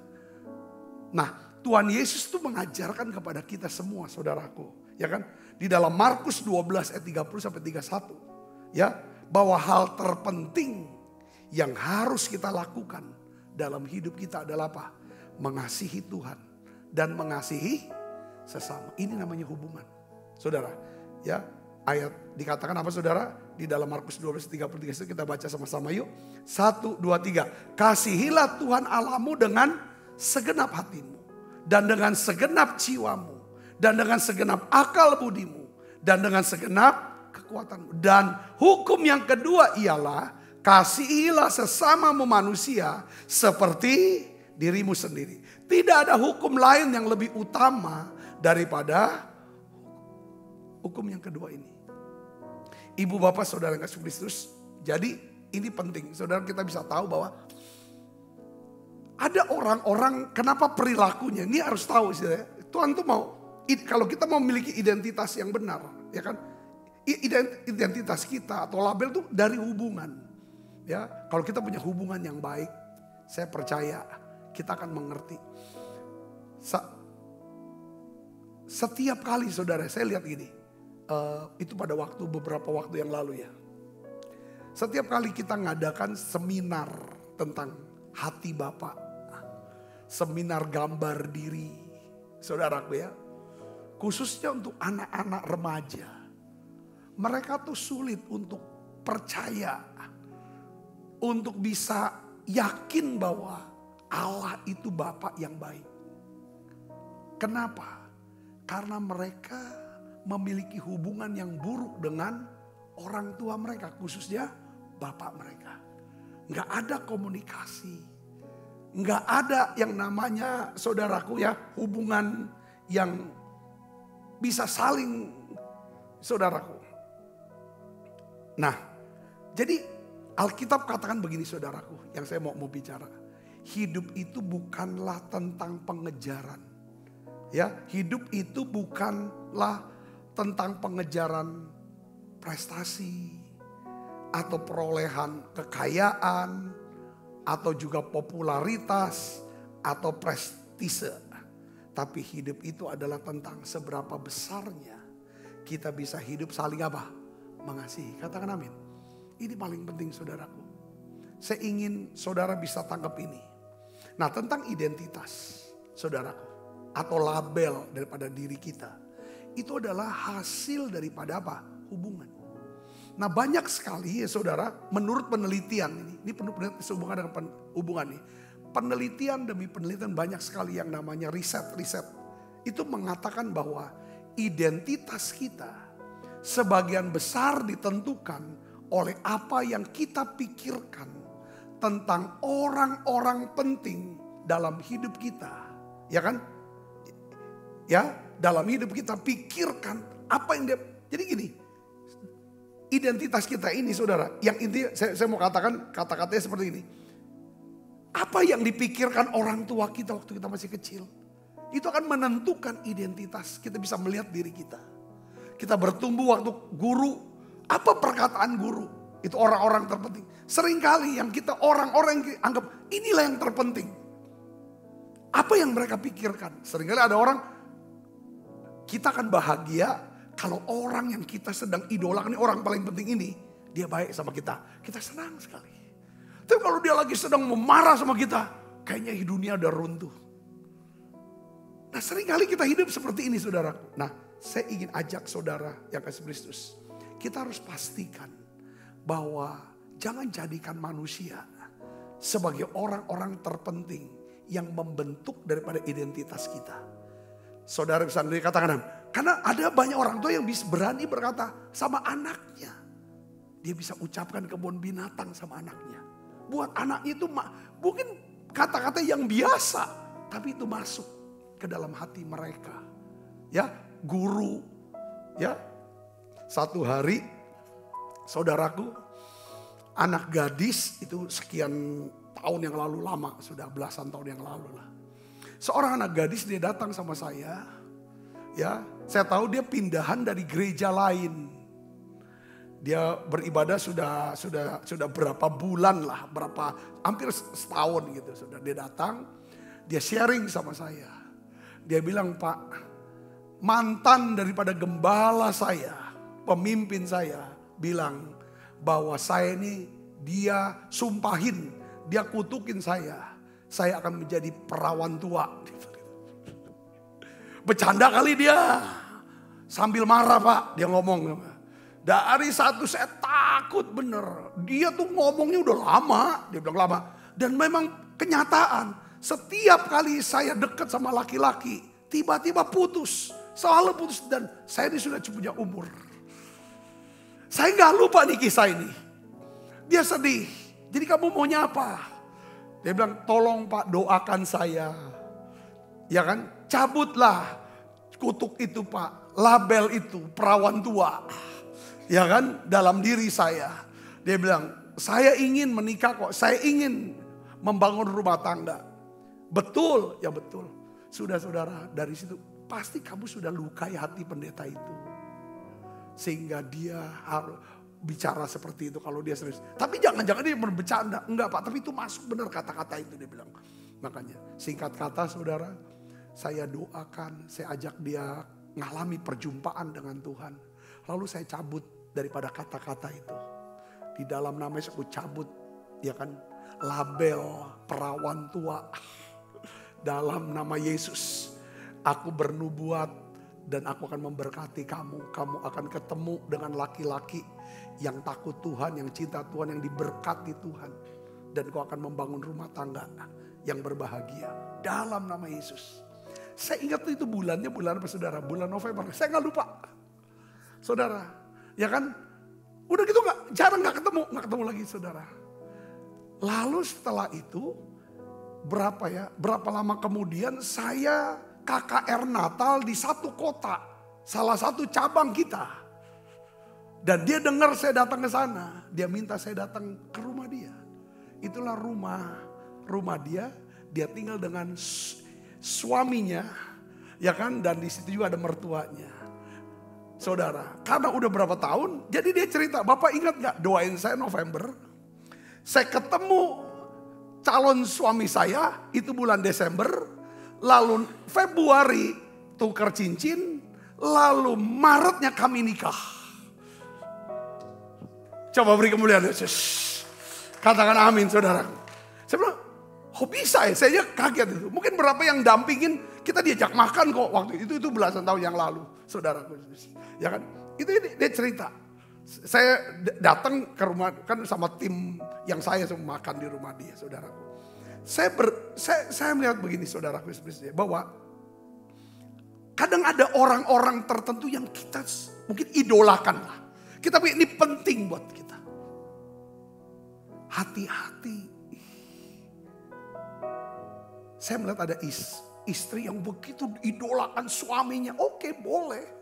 Nah, Tuhan Yesus itu mengajarkan kepada kita semua saudaraku. Ya kan? Di dalam Markus 12 ayat 30 sampai 31. Ya, bahwa hal terpenting yang harus kita lakukan dalam hidup kita adalah apa? Mengasihi Tuhan dan mengasihi sesama. Ini namanya hubungan. Saudara, ya, ayat dikatakan apa saudara? Di dalam Markus 12:33 kita baca sama-sama yuk. 1, 2, 3. Kasihilah Tuhan Allahmu dengan segenap hatimu. Dan dengan segenap jiwamu. Dan dengan segenap akal budimu. Dan dengan segenap kekuatanmu. Dan hukum yang kedua ialah kasihilah sesamamu manusia seperti dirimu sendiri. Tidak ada hukum lain yang lebih utama daripada hukum yang kedua ini. Ibu bapak saudara yang kasih Kristus. Jadi ini penting. Saudara kita bisa tahu bahwa ada orang-orang kenapa perilakunya. Ini harus tahu sih ya. Tuhan tuh mau. Kalau kita mau memiliki identitas yang benar. Ya kan. Identitas kita atau label tuh dari hubungan. Ya, kalau kita punya hubungan yang baik. Saya percaya kita akan mengerti. Setiap kali saudara saya lihat gini. Itu pada beberapa waktu yang lalu ya. Setiap kali kita ngadakan seminar tentang hati Bapak. Seminar gambar diri saudaraku ya. Khususnya untuk anak-anak remaja. Mereka tuh sulit untuk percaya. Untuk bisa yakin bahwa Allah itu Bapa yang baik. Kenapa? Karena mereka memiliki hubungan yang buruk dengan orang tua mereka. Khususnya bapak mereka. Nggak ada komunikasi. Nggak ada yang namanya saudaraku ya. Hubungan yang bisa saling saudaraku. Nah jadi Alkitab katakan begini saudaraku, yang saya mau bicara. Hidup itu bukanlah tentang pengejaran. Ya, hidup itu bukanlah tentang pengejaran prestasi atau perolehan kekayaan atau juga popularitas atau prestise. Tapi hidup itu adalah tentang seberapa besarnya kita bisa hidup saling apa? Mengasihi. Katakan amin. Ini paling penting saudaraku. Saya ingin saudara bisa tangkap ini. Nah tentang identitas saudaraku. Atau label daripada diri kita. Itu adalah hasil daripada apa? Hubungan. Nah banyak sekali ya saudara. Menurut penelitian ini penelitian sehubungan dengan hubungan ini. Penelitian demi penelitian banyak sekali yang namanya riset. Itu mengatakan bahwa identitas kita sebagian besar ditentukan oleh apa yang kita pikirkan tentang orang-orang penting dalam hidup kita. Ya kan? Ya, dalam hidup kita, pikirkan apa yang dia. Jadi gini, identitas kita ini saudara, yang intinya saya mau katakan kata-katanya seperti ini. Apa yang dipikirkan orang tua kita waktu kita masih kecil, itu akan menentukan identitas. Kita bisa melihat diri kita. Kita bertumbuh waktu guru, apa perkataan guru, itu orang-orang terpenting. Seringkali yang kita orang-orang yang anggap inilah yang terpenting. Apa yang mereka pikirkan? Seringkali ada orang, kita akan bahagia kalau orang yang kita sedang idolakan, ini orang paling penting ini, dia baik sama kita. Kita senang sekali. Tapi kalau dia lagi sedang memarah sama kita, kayaknya dunia udah runtuh. Nah seringkali kita hidup seperti ini saudara. Nah saya ingin ajak saudara yang kasih Kristus. Kita harus pastikan bahwa jangan jadikan manusia sebagai orang-orang terpenting yang membentuk daripada identitas kita. Saudara bisa sendiri katakan, karena ada banyak orang tua yang bisa berani berkata sama anaknya. Dia bisa ucapkan kebun binatang sama anaknya. Buat anaknya itu mungkin kata-kata yang biasa, tapi itu masuk ke dalam hati mereka. Ya, guru. Ya, satu hari saudaraku, anak gadis itu sekian tahun yang lalu, lama, sudah belasan tahun yang lalu lah. Seorang anak gadis dia datang sama saya. Ya, saya tahu dia pindahan dari gereja lain. Dia beribadah sudah berapa bulan lah, hampir setahun gitu. Sudah dia datang, dia sharing sama saya. Dia bilang, Pak, mantan daripada gembala saya, pemimpin saya, bilang bahwa saya ini dia sumpahin, dia kutukin saya akan menjadi perawan tua. Bercanda kali dia, sambil marah Pak, dia ngomong. Dari satu saya takut bener, dia tuh ngomongnya udah lama, dia bilang lama. Dan memang kenyataan, setiap kali saya dekat sama laki-laki, tiba-tiba putus, selalu putus. Dan saya ini sudah punya umur. Saya gak lupa nih kisah ini. Dia sedih, jadi kamu maunya apa? Dia bilang, tolong Pak doakan saya. Ya kan, cabutlah kutuk itu Pak, label itu perawan tua. Ya kan, dalam diri saya. Dia bilang, saya ingin menikah kok, saya ingin membangun rumah tangga. Betul, ya betul. Sudah saudara, dari situ pasti kamu sudah lukai hati pendeta itu. Sehingga dia harus bicara seperti itu kalau dia serius. Tapi jangan-jangan dia bercanda. Enggak Pak, tapi itu masuk benar kata-kata itu dia bilang. Makanya singkat kata saudara, saya doakan, saya ajak dia ngalami perjumpaan dengan Tuhan. Lalu saya cabut daripada kata-kata itu. Di dalam nama Yesus aku cabut, ya kan, label perawan tua. Dalam nama Yesus aku bernubuat dan aku akan memberkati kamu. Kamu akan ketemu dengan laki-laki yang takut Tuhan, yang cinta Tuhan, yang diberkati Tuhan. Dan kau akan membangun rumah tangga yang berbahagia. Dalam nama Yesus. Saya ingat itu bulannya bulan apa saudara? Bulan November. Saya gak lupa. Saudara, ya kan? Udah gitu jarang gak ketemu lagi saudara. Lalu setelah itu, berapa lama kemudian saya KKR Natal di satu kota. Salah satu cabang kita. Dan dia dengar saya datang ke sana. Dia minta saya datang ke rumah dia. Itulah rumah dia. Dia tinggal dengan suaminya. Ya kan, dan di situ juga ada mertuanya. Saudara, karena udah berapa tahun, jadi dia cerita, Bapak ingat gak doain saya November. Saya ketemu calon suami saya, itu bulan Desember. Lalu Februari tukar cincin, lalu Maretnya kami nikah. Coba beri kemuliaan Yesus. Katakan amin saudara. Saya bilang, kok bisa ya? Saya kaget itu. Mungkin berapa yang dampingin, kita diajak makan kok waktu itu belasan tahun yang lalu. Saudara, ya kan? Itu dia cerita. Saya datang ke rumah, kan sama tim yang saya semua makan di rumah dia, saudaraku. Saya melihat begini saudaraku, bahwa kadang ada orang-orang tertentu yang kita mungkin idolakan lah. Kita pikir ini penting buat kita. Hati-hati. Saya melihat ada istri yang begitu idolakan suaminya. Oke, boleh.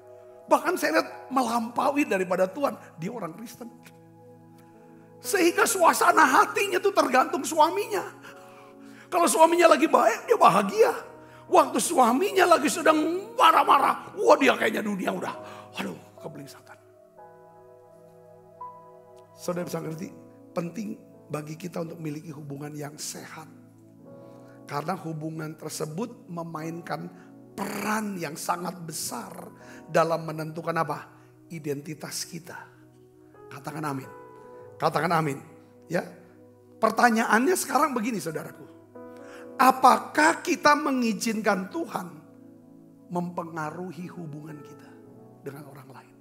Bahkan saya lihat melampaui daripada Tuhan. Dia orang Kristen. Sehingga suasana hatinya tuh tergantung suaminya. Kalau suaminya lagi baik, dia bahagia. Waktu suaminya lagi sedang marah-marah, wah dia kayaknya dunia udah, aduh kebelingsatan. Saudara bisa ngerti, penting bagi kita untuk memiliki hubungan yang sehat. Karena hubungan tersebut memainkan peran yang sangat besar dalam menentukan apa? Identitas kita. Katakan amin. Katakan amin. Ya. Pertanyaannya sekarang begini saudaraku. Apakah kita mengizinkan Tuhan mempengaruhi hubungan kita dengan orang lain?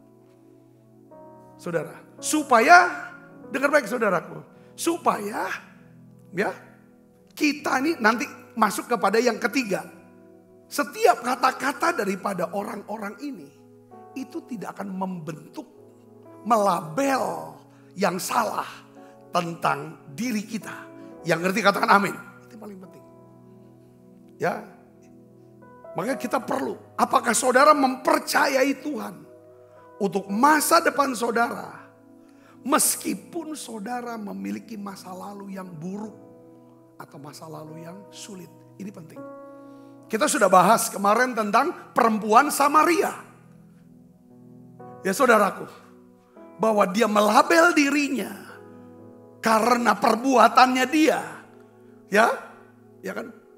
Saudara, supaya, dengar baik saudaraku, supaya ya kita ini nanti masuk kepada yang ketiga. Setiap kata-kata daripada orang-orang ini itu tidak akan membentuk, melabel yang salah tentang diri kita. Yang ngerti katakan amin. Itu paling penting. Ya, makanya kita perlu. Apakah saudara mempercayai Tuhan untuk masa depan saudara, meskipun saudara memiliki masa lalu yang buruk atau masa lalu yang sulit? Ini penting. Kita sudah bahas kemarin tentang perempuan Samaria. Ya saudaraku, bahwa dia melabel dirinya karena perbuatannya dia, ya kan?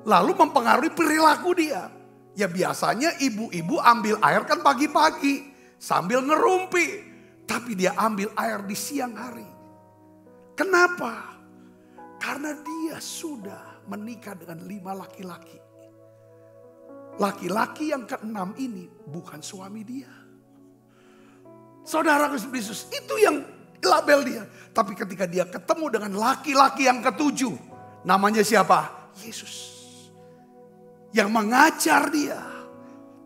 Lalu mempengaruhi perilaku dia. Ya biasanya ibu-ibu ambil air kan pagi-pagi sambil ngerumpi. Tapi dia ambil air di siang hari. Kenapa? Karena dia sudah menikah dengan 5 laki-laki. Laki-laki yang ke-6 ini bukan suami dia. Saudara Kristus, itu yang label dia. Tapi ketika dia ketemu dengan laki-laki yang ke-7. Namanya siapa? Yesus. Yang mengajar dia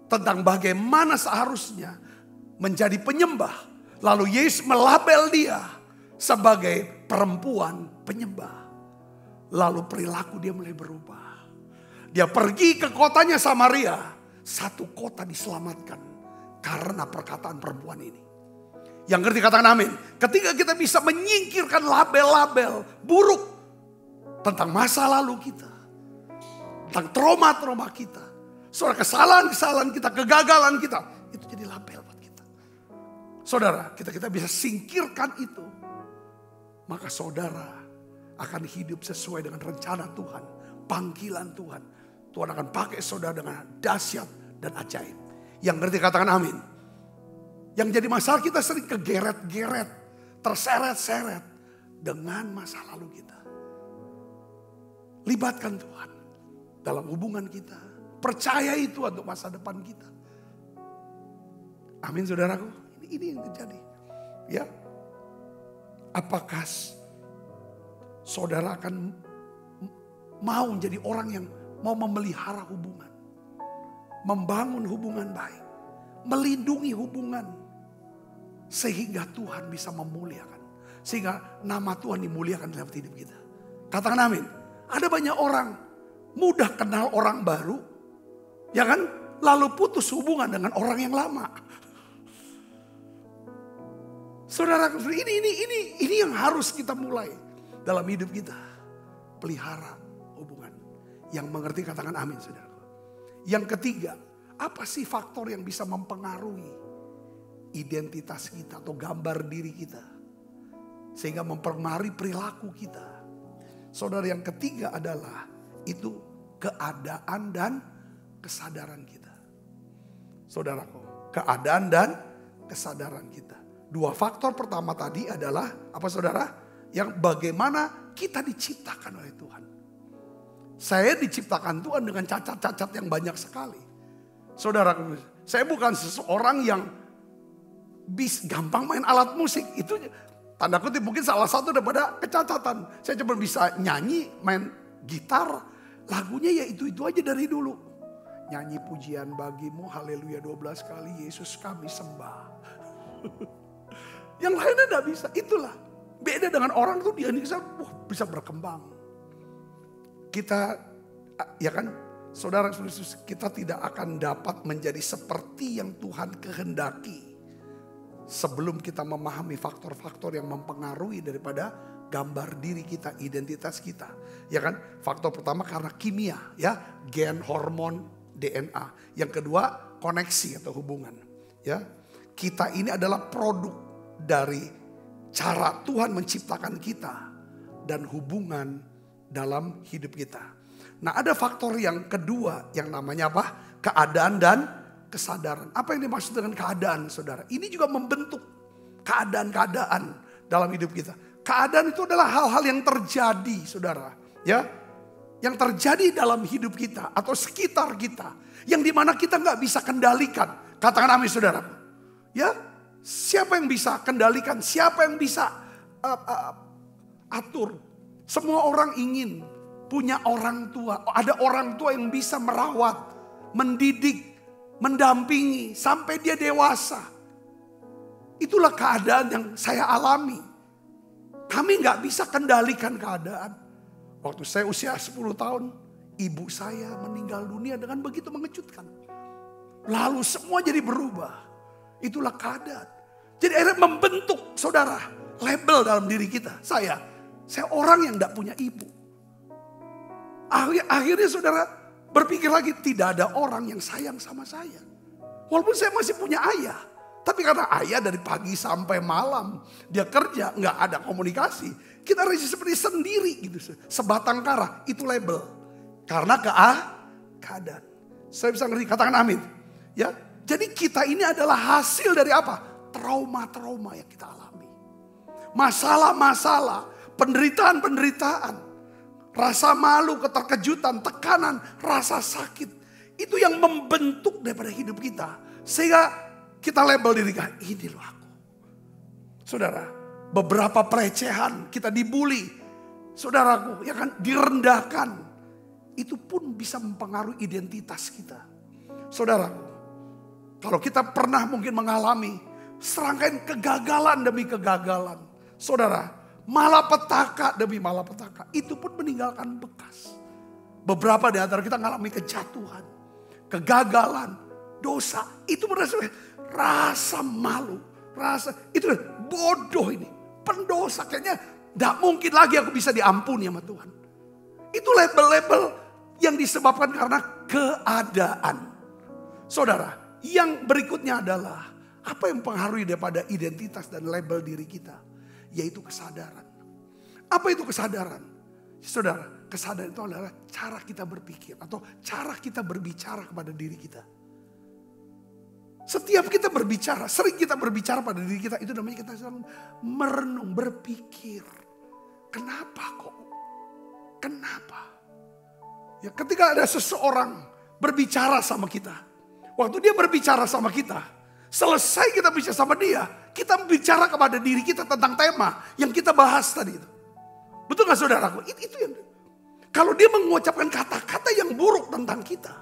tentang bagaimana seharusnya menjadi penyembah. Lalu Yesus melabel dia sebagai perempuan penyembah. Lalu perilaku dia mulai berubah. Dia pergi ke kotanya Samaria. Satu kota diselamatkan karena perkataan perempuan ini. Yang ngerti katakan amin. Ketika kita bisa menyingkirkan label-label buruk tentang masa lalu kita. Tentang trauma-trauma kita. Saudara, kesalahan-kesalahan kita, kegagalan kita. Itu jadi label buat kita. Saudara, kita bisa singkirkan itu. Maka saudara akan hidup sesuai dengan rencana Tuhan. Panggilan Tuhan. Tuhan akan pakai saudara dengan dahsyat dan ajaib. Yang ngerti katakan amin. Yang jadi masalah kita sering kegeret-geret. Terseret-seret dengan masa lalu kita. Libatkan Tuhan dalam hubungan kita. Percayai Tuhan untuk masa depan kita. Amin saudaraku. Ini yang terjadi. Ya. Apakah saudara akan mau menjadi orang yang mau memelihara hubungan. Membangun hubungan baik. Melindungi hubungan. Sehingga Tuhan bisa memuliakan. Sehingga nama Tuhan dimuliakan dalam hidup kita. Katakan amin. Ada banyak orang mudah kenal orang baru, ya kan? Lalu putus hubungan dengan orang yang lama. Saudara, ini yang harus kita mulai dalam hidup kita. Pelihara hubungan. Yang mengerti katakan amin, saudara. Yang ketiga, apa sih faktor yang bisa mempengaruhi identitas kita atau gambar diri kita? Sehingga mempengaruhi perilaku kita. Saudara, yang ketiga adalah itu keadaan dan kesadaran kita. Saudaraku, keadaan dan kesadaran kita. Dua faktor pertama tadi adalah apa saudara? Yang bagaimana kita diciptakan oleh Tuhan. Saya diciptakan Tuhan dengan cacat-cacat yang banyak sekali. Saudaraku, saya bukan seseorang yang gampang main alat musik. Itu tanda kutip mungkin salah satu daripada kecacatan. Saya cuma bisa nyanyi, main gitar, lagunya ya itu-itu aja dari dulu. Nyanyi pujian bagimu, haleluya 12 kali, Yesus kami sembah. Yang lainnya gak bisa, itulah. Beda dengan orang tuh dia bisa berkembang. Kita, ya kan, Saudara, kita tidak akan dapat menjadi seperti yang Tuhan kehendaki sebelum kita memahami faktor-faktor yang mempengaruhi daripada gambar diri kita, identitas kita. Ya kan? Faktor pertama karena kimia, ya, gen, hormon, DNA. Yang kedua, koneksi atau hubungan. Ya, kita ini adalah produk dari cara Tuhan menciptakan kita dan hubungan dalam hidup kita. Nah, ada faktor yang kedua yang namanya apa? Keadaan dan kesadaran. Apa yang dimaksud dengan keadaan, saudara? Ini juga membentuk keadaan-keadaan dalam hidup kita. Keadaan itu adalah hal-hal yang terjadi, saudara. Ya, yang terjadi dalam hidup kita atau sekitar kita, yang dimana kita nggak bisa kendalikan. Katakan amin, saudara. Ya, siapa yang bisa kendalikan? Siapa yang bisa atur? Semua orang ingin punya orang tua. Ada orang tua yang bisa merawat, mendidik, mendampingi sampai dia dewasa. Itulah keadaan yang saya alami. Kami nggak bisa kendalikan keadaan. Waktu saya usia 10 tahun, ibu saya meninggal dunia dengan begitu mengejutkan. Lalu semua jadi berubah. Itulah keadaan. Jadi akhirnya membentuk, saudara, label dalam diri kita. Saya orang yang nggak punya ibu. Akhirnya saudara berpikir lagi, tidak ada orang yang sayang sama saya. Walaupun saya masih punya ayah. Tapi karena ayah dari pagi sampai malam dia kerja, nggak ada komunikasi. Kita rasa seperti sendiri gitu. Sebatang kara, itu label. Karena keadaan. Saya bisa ngerti, katakan amin. Ya, jadi kita ini adalah hasil dari apa? Trauma-trauma yang kita alami. Masalah-masalah, penderitaan-penderitaan. Rasa malu, keterkejutan, tekanan, rasa sakit. Itu yang membentuk daripada hidup kita. Sehingga kita label diri kita, ini loh aku. Saudara, beberapa pelecehan, kita dibully. Saudaraku, ya kan, direndahkan. Itu pun bisa mempengaruhi identitas kita. Saudaraku, kalau kita pernah mungkin mengalami serangkaian kegagalan demi kegagalan. Saudara, malapetaka demi malapetaka, itu pun meninggalkan bekas. Beberapa di antara kita mengalami kejatuhan, kegagalan, dosa. Itu berdasarkan rasa malu, rasa itu bodoh ini, pendosa. Kayaknya tidak mungkin lagi aku bisa diampuni sama Tuhan. Itu label-label yang disebabkan karena keadaan. Saudara, yang berikutnya adalah apa yang mempengaruhi daripada identitas dan label diri kita. Yaitu kesadaran. Apa itu kesadaran? Saudara, kesadaran itu adalah cara kita berpikir atau cara kita berbicara kepada diri kita. Setiap kita berbicara, sering kita berbicara pada diri kita, itu namanya kita sedang merenung, berpikir. Kenapa kok? Kenapa? Ya, ketika ada seseorang berbicara sama kita, waktu dia berbicara sama kita, selesai kita bicara sama dia, kita bicara kepada diri kita tentang tema yang kita bahas tadi itu. Betul gak saudaraku? Itu yang, kalau dia mengucapkan kata-kata yang buruk tentang kita,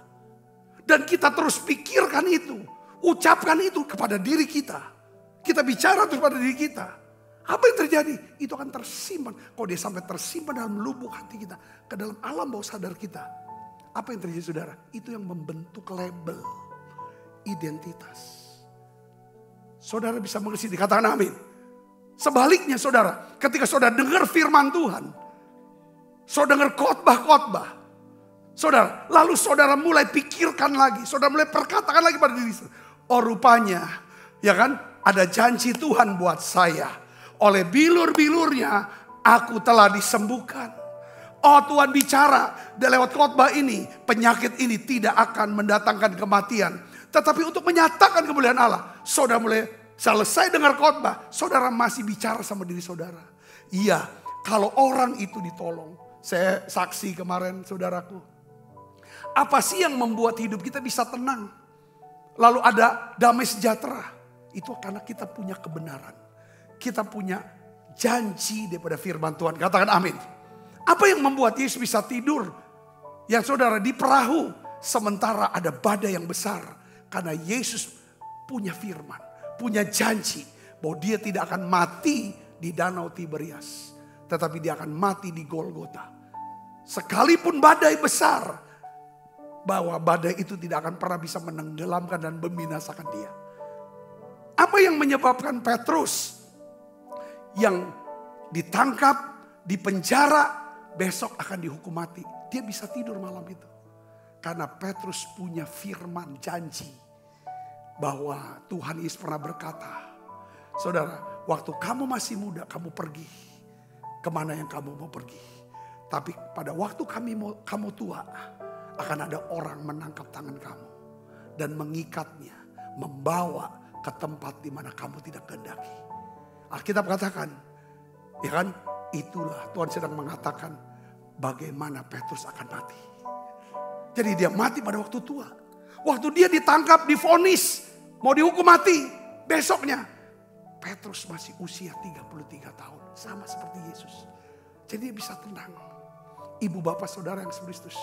dan kita terus pikirkan itu, ucapkan itu kepada diri kita, kita bicara terus pada diri kita, apa yang terjadi? Itu akan tersimpan. Kalau dia sampai tersimpan dalam lubuk hati kita, ke dalam alam bawah sadar kita, apa yang terjadi saudara? Itu yang membentuk label identitas. Saudara bisa mengerti, dikatakan amin. Sebaliknya saudara, ketika saudara dengar firman Tuhan, saudara dengar khotbah-khotbah, saudara, lalu saudara mulai pikirkan lagi, saudara mulai perkatakan lagi pada diri saudara. Oh rupanya, ya kan, ada janji Tuhan buat saya. Oleh bilur-bilurnya aku telah disembuhkan. Oh Tuhan bicara lewat khotbah ini, penyakit ini tidak akan mendatangkan kematian. Tetapi untuk menyatakan kemuliaan Allah, saudara mulai selesai dengar khotbah, saudara masih bicara sama diri saudara. Iya, kalau orang itu ditolong. Saya saksi kemarin saudaraku. Apa sih yang membuat hidup kita bisa tenang? Lalu ada damai sejahtera. Itu karena kita punya kebenaran. Kita punya janji daripada firman Tuhan. Katakan amin. Apa yang membuat Yesus bisa tidur? Ya saudara, di perahu. Sementara ada badai yang besar. Karena Yesus punya firman, punya janji bahwa dia tidak akan mati di Danau Tiberias, tetapi dia akan mati di Golgota. Sekalipun badai besar, bahwa badai itu tidak akan pernah bisa menenggelamkan dan membinasakan dia. Apa yang menyebabkan Petrus yang ditangkap, dipenjara, besok akan dihukum mati. Dia bisa tidur malam itu. Karena Petrus punya firman janji bahwa Tuhan Yesus pernah berkata, saudara, waktu kamu masih muda, kamu pergi kemana yang kamu mau pergi. Tapi pada waktu kamu tua, akan ada orang menangkap tangan kamu dan mengikatnya, membawa ke tempat di mana kamu tidak kehendaki. Alkitab katakan, ya kan, itulah Tuhan sedang mengatakan bagaimana Petrus akan mati. Jadi dia mati pada waktu tua. Waktu dia ditangkap, divonis, mau dihukum mati. Besoknya Petrus masih usia 33 tahun. Sama seperti Yesus. Jadi dia bisa tenang. Ibu bapak saudara yang Kristus.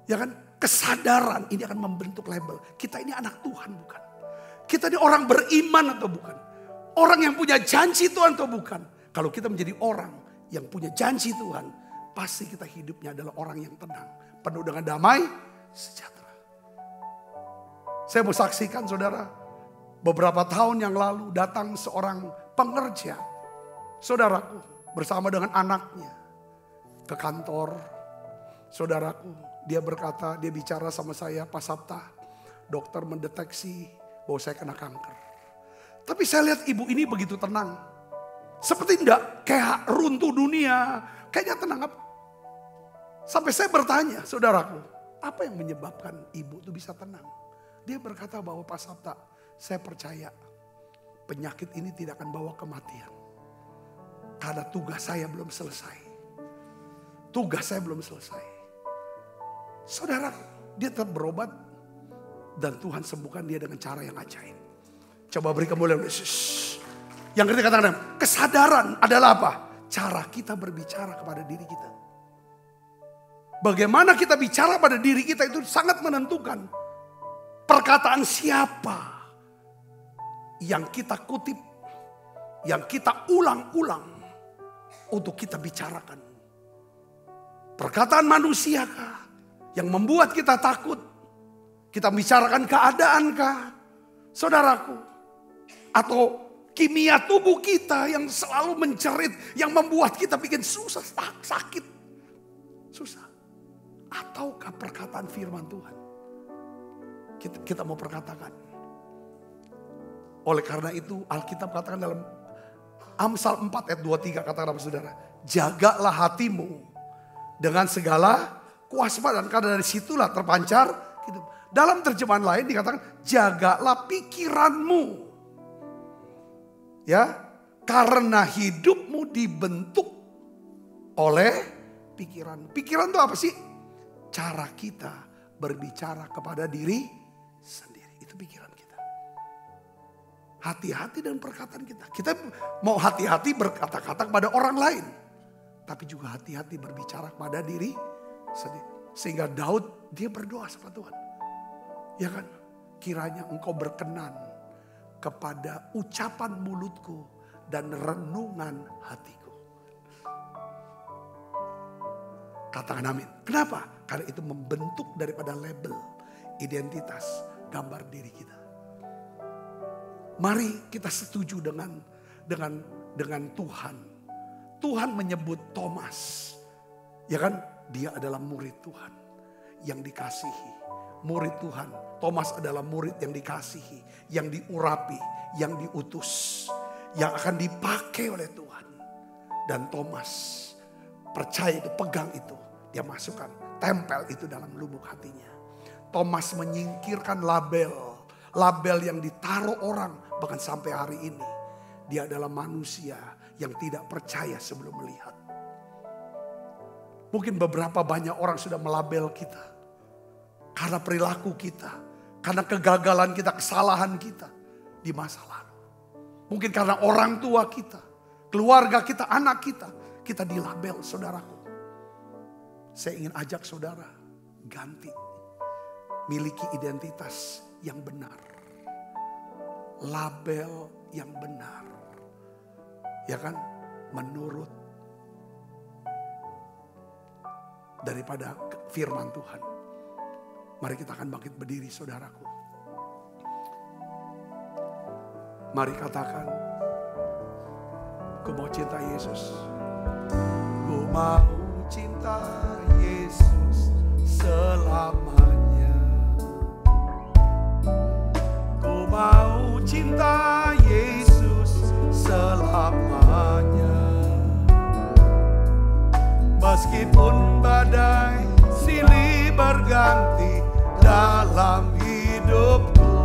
Ya kan, kesadaran ini akan membentuk label. Kita ini anak Tuhan bukan? Kita ini orang beriman atau bukan? Orang yang punya janji Tuhan atau bukan? Kalau kita menjadi orang yang punya janji Tuhan, pasti kita hidupnya adalah orang yang tenang. Penuh dengan damai, sejahtera. Saya mau saksikan saudara, beberapa tahun yang lalu datang seorang pengerja, saudaraku, bersama dengan anaknya ke kantor. Saudaraku, dia berkata, dia bicara sama saya, Pak Sabta, dokter mendeteksi bahwa saya kena kanker. Tapi saya lihat ibu ini begitu tenang. Seperti enggak kayak runtuh dunia, kayaknya tenang. Sampai saya bertanya, saudaraku, apa yang menyebabkan ibu itu bisa tenang? Dia berkata bahwa Pak Sabta, saya percaya penyakit ini tidak akan bawa kematian. Karena tugas saya belum selesai. Tugas saya belum selesai. Saudara, dia tetap berobat dan Tuhan sembuhkan dia dengan cara yang ajaib. Coba beri kemuliaan Yesus. Yang ketiga katakan, kesadaran adalah apa? Cara kita berbicara kepada diri kita. Bagaimana kita bicara pada diri kita itu sangat menentukan perkataan siapa yang kita kutip, yang kita ulang-ulang untuk kita bicarakan. Perkataan manusiakah yang membuat kita takut? Kita bicarakan keadaankah, saudaraku? Atau kimia tubuh kita yang selalu menjerit, yang membuat kita bikin susah, sakit, susah. Ataukah perkataan firman Tuhan? Kita mau perkatakan. Oleh karena itu Alkitab katakan dalam Amsal 4 ayat 23 katakan apa saudara? Jagalah hatimu dengan segala kewaspadaan, karena dari situlah terpancar hidup. Dalam terjemahan lain dikatakan jagalah pikiranmu. Ya, karena hidupmu dibentuk oleh pikiran. Pikiran itu apa sih? Cara kita berbicara kepada diri sendiri. Itu pikiran kita. Hati-hati dengan perkataan kita. Kita mau hati-hati berkata-kata kepada orang lain. Tapi juga hati-hati berbicara kepada diri sendiri. Sehingga Daud dia berdoa sama Tuhan. Ya kan? Kiranya engkau berkenan kepada ucapan mulutku dan renungan hatiku. Katakan amin. Kenapa? Karena itu membentuk daripada label, identitas, gambar diri kita. Mari kita setuju dengan Tuhan. Tuhan menyebut Thomas, ya kan? Dia adalah murid Tuhan yang dikasihi. Murid Tuhan, Thomas adalah murid yang dikasihi, yang diurapi, yang diutus, yang akan dipakai oleh Tuhan. Dan Thomas percaya, dipegang itu, dia masukkan, tempel itu dalam lubuk hatinya. Thomas menyingkirkan label yang ditaruh orang, bahkan sampai hari ini. Dia adalah manusia yang tidak percaya sebelum melihat. Mungkin beberapa banyak orang sudah melabel kita. Karena perilaku kita. Karena kegagalan kita, kesalahan kita di masa lalu. Mungkin karena orang tua kita, keluarga kita, anak kita. Kita dilabel, saudaraku. Saya ingin ajak saudara ganti. Miliki identitas yang benar. Label yang benar. Ya kan? Menurut daripada firman Tuhan. Mari kita akan bangkit berdiri saudaraku. Mari katakan, ku mau cinta Yesus. Ku mau cinta Yesus selamanya. Ku mau cinta Yesus selamanya. Meskipun badai silih berganti dalam hidupku,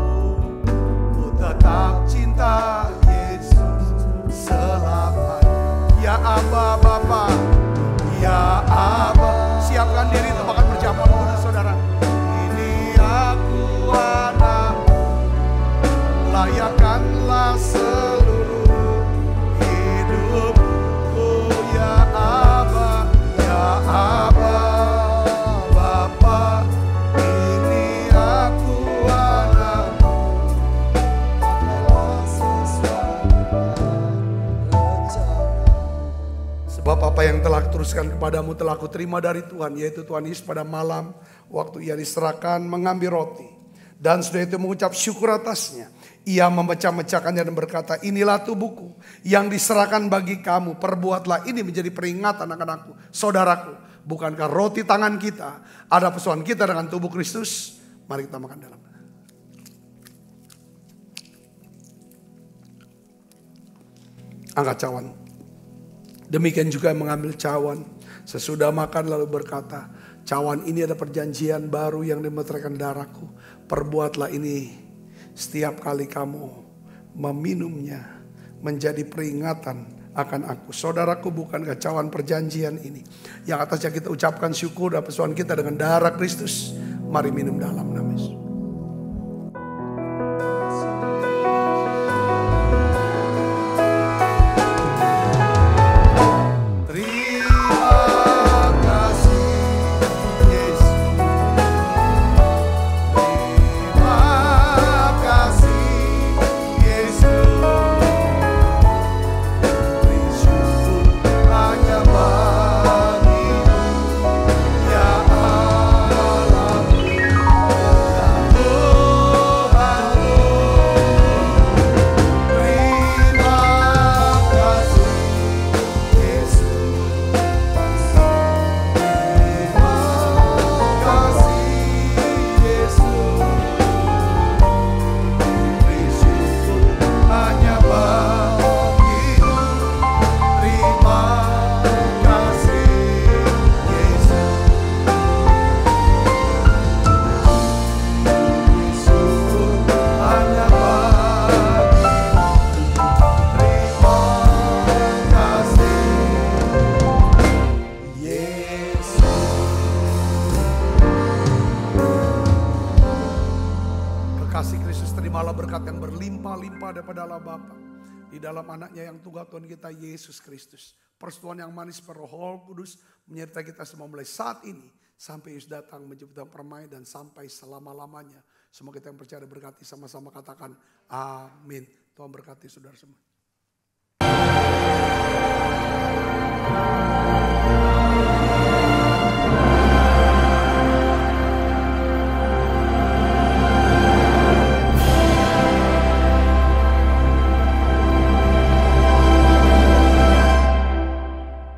ku tetap cinta Yesus selamanya. Ya Aba Bapa, ya Aba. Siapkan diri untuk makan perjamuan kudus saudara. Ini aku anak, layakkanlah seluruh hidupku. Ya Aba, ya Aba Bapa, ini aku anak. Sebab apa yang telah kuteruskan kepadamu telah kuterima dari Tuhan, yaitu Tuhan Yesus pada malam waktu ia diserahkan mengambil roti. Dan sudah itu mengucap syukur atasnya. Ia memecah-mecahkannya dan berkata, inilah tubuhku yang diserahkan bagi kamu. Perbuatlah ini menjadi peringatan akan aku. Saudaraku, bukankah roti tangan kita ada persoalan kita dengan tubuh Kristus? Mari kita makan dalam. Angkat cawan. Demikian juga mengambil cawan. Sesudah makan lalu berkata, cawan ini ada perjanjian baru yang dimeteraikan darahku. Perbuatlah ini setiap kali kamu meminumnya menjadi peringatan akan aku. Saudaraku, bukankah cawan perjanjian ini yang atasnya kita ucapkan syukur dan persoalan kita dengan darah Kristus. Mari minum dalam nama Yesus. Dalam anaknya yang tunggal Tuhan kita Yesus Kristus. Persekutuan yang manis per Roh Kudus menyertai kita semua mulai saat ini sampai Yesus datang menjemput permai dan sampai selama-lamanya. Semua kita yang percaya berkati sama-sama katakan amin. Tuhan berkati saudara semua.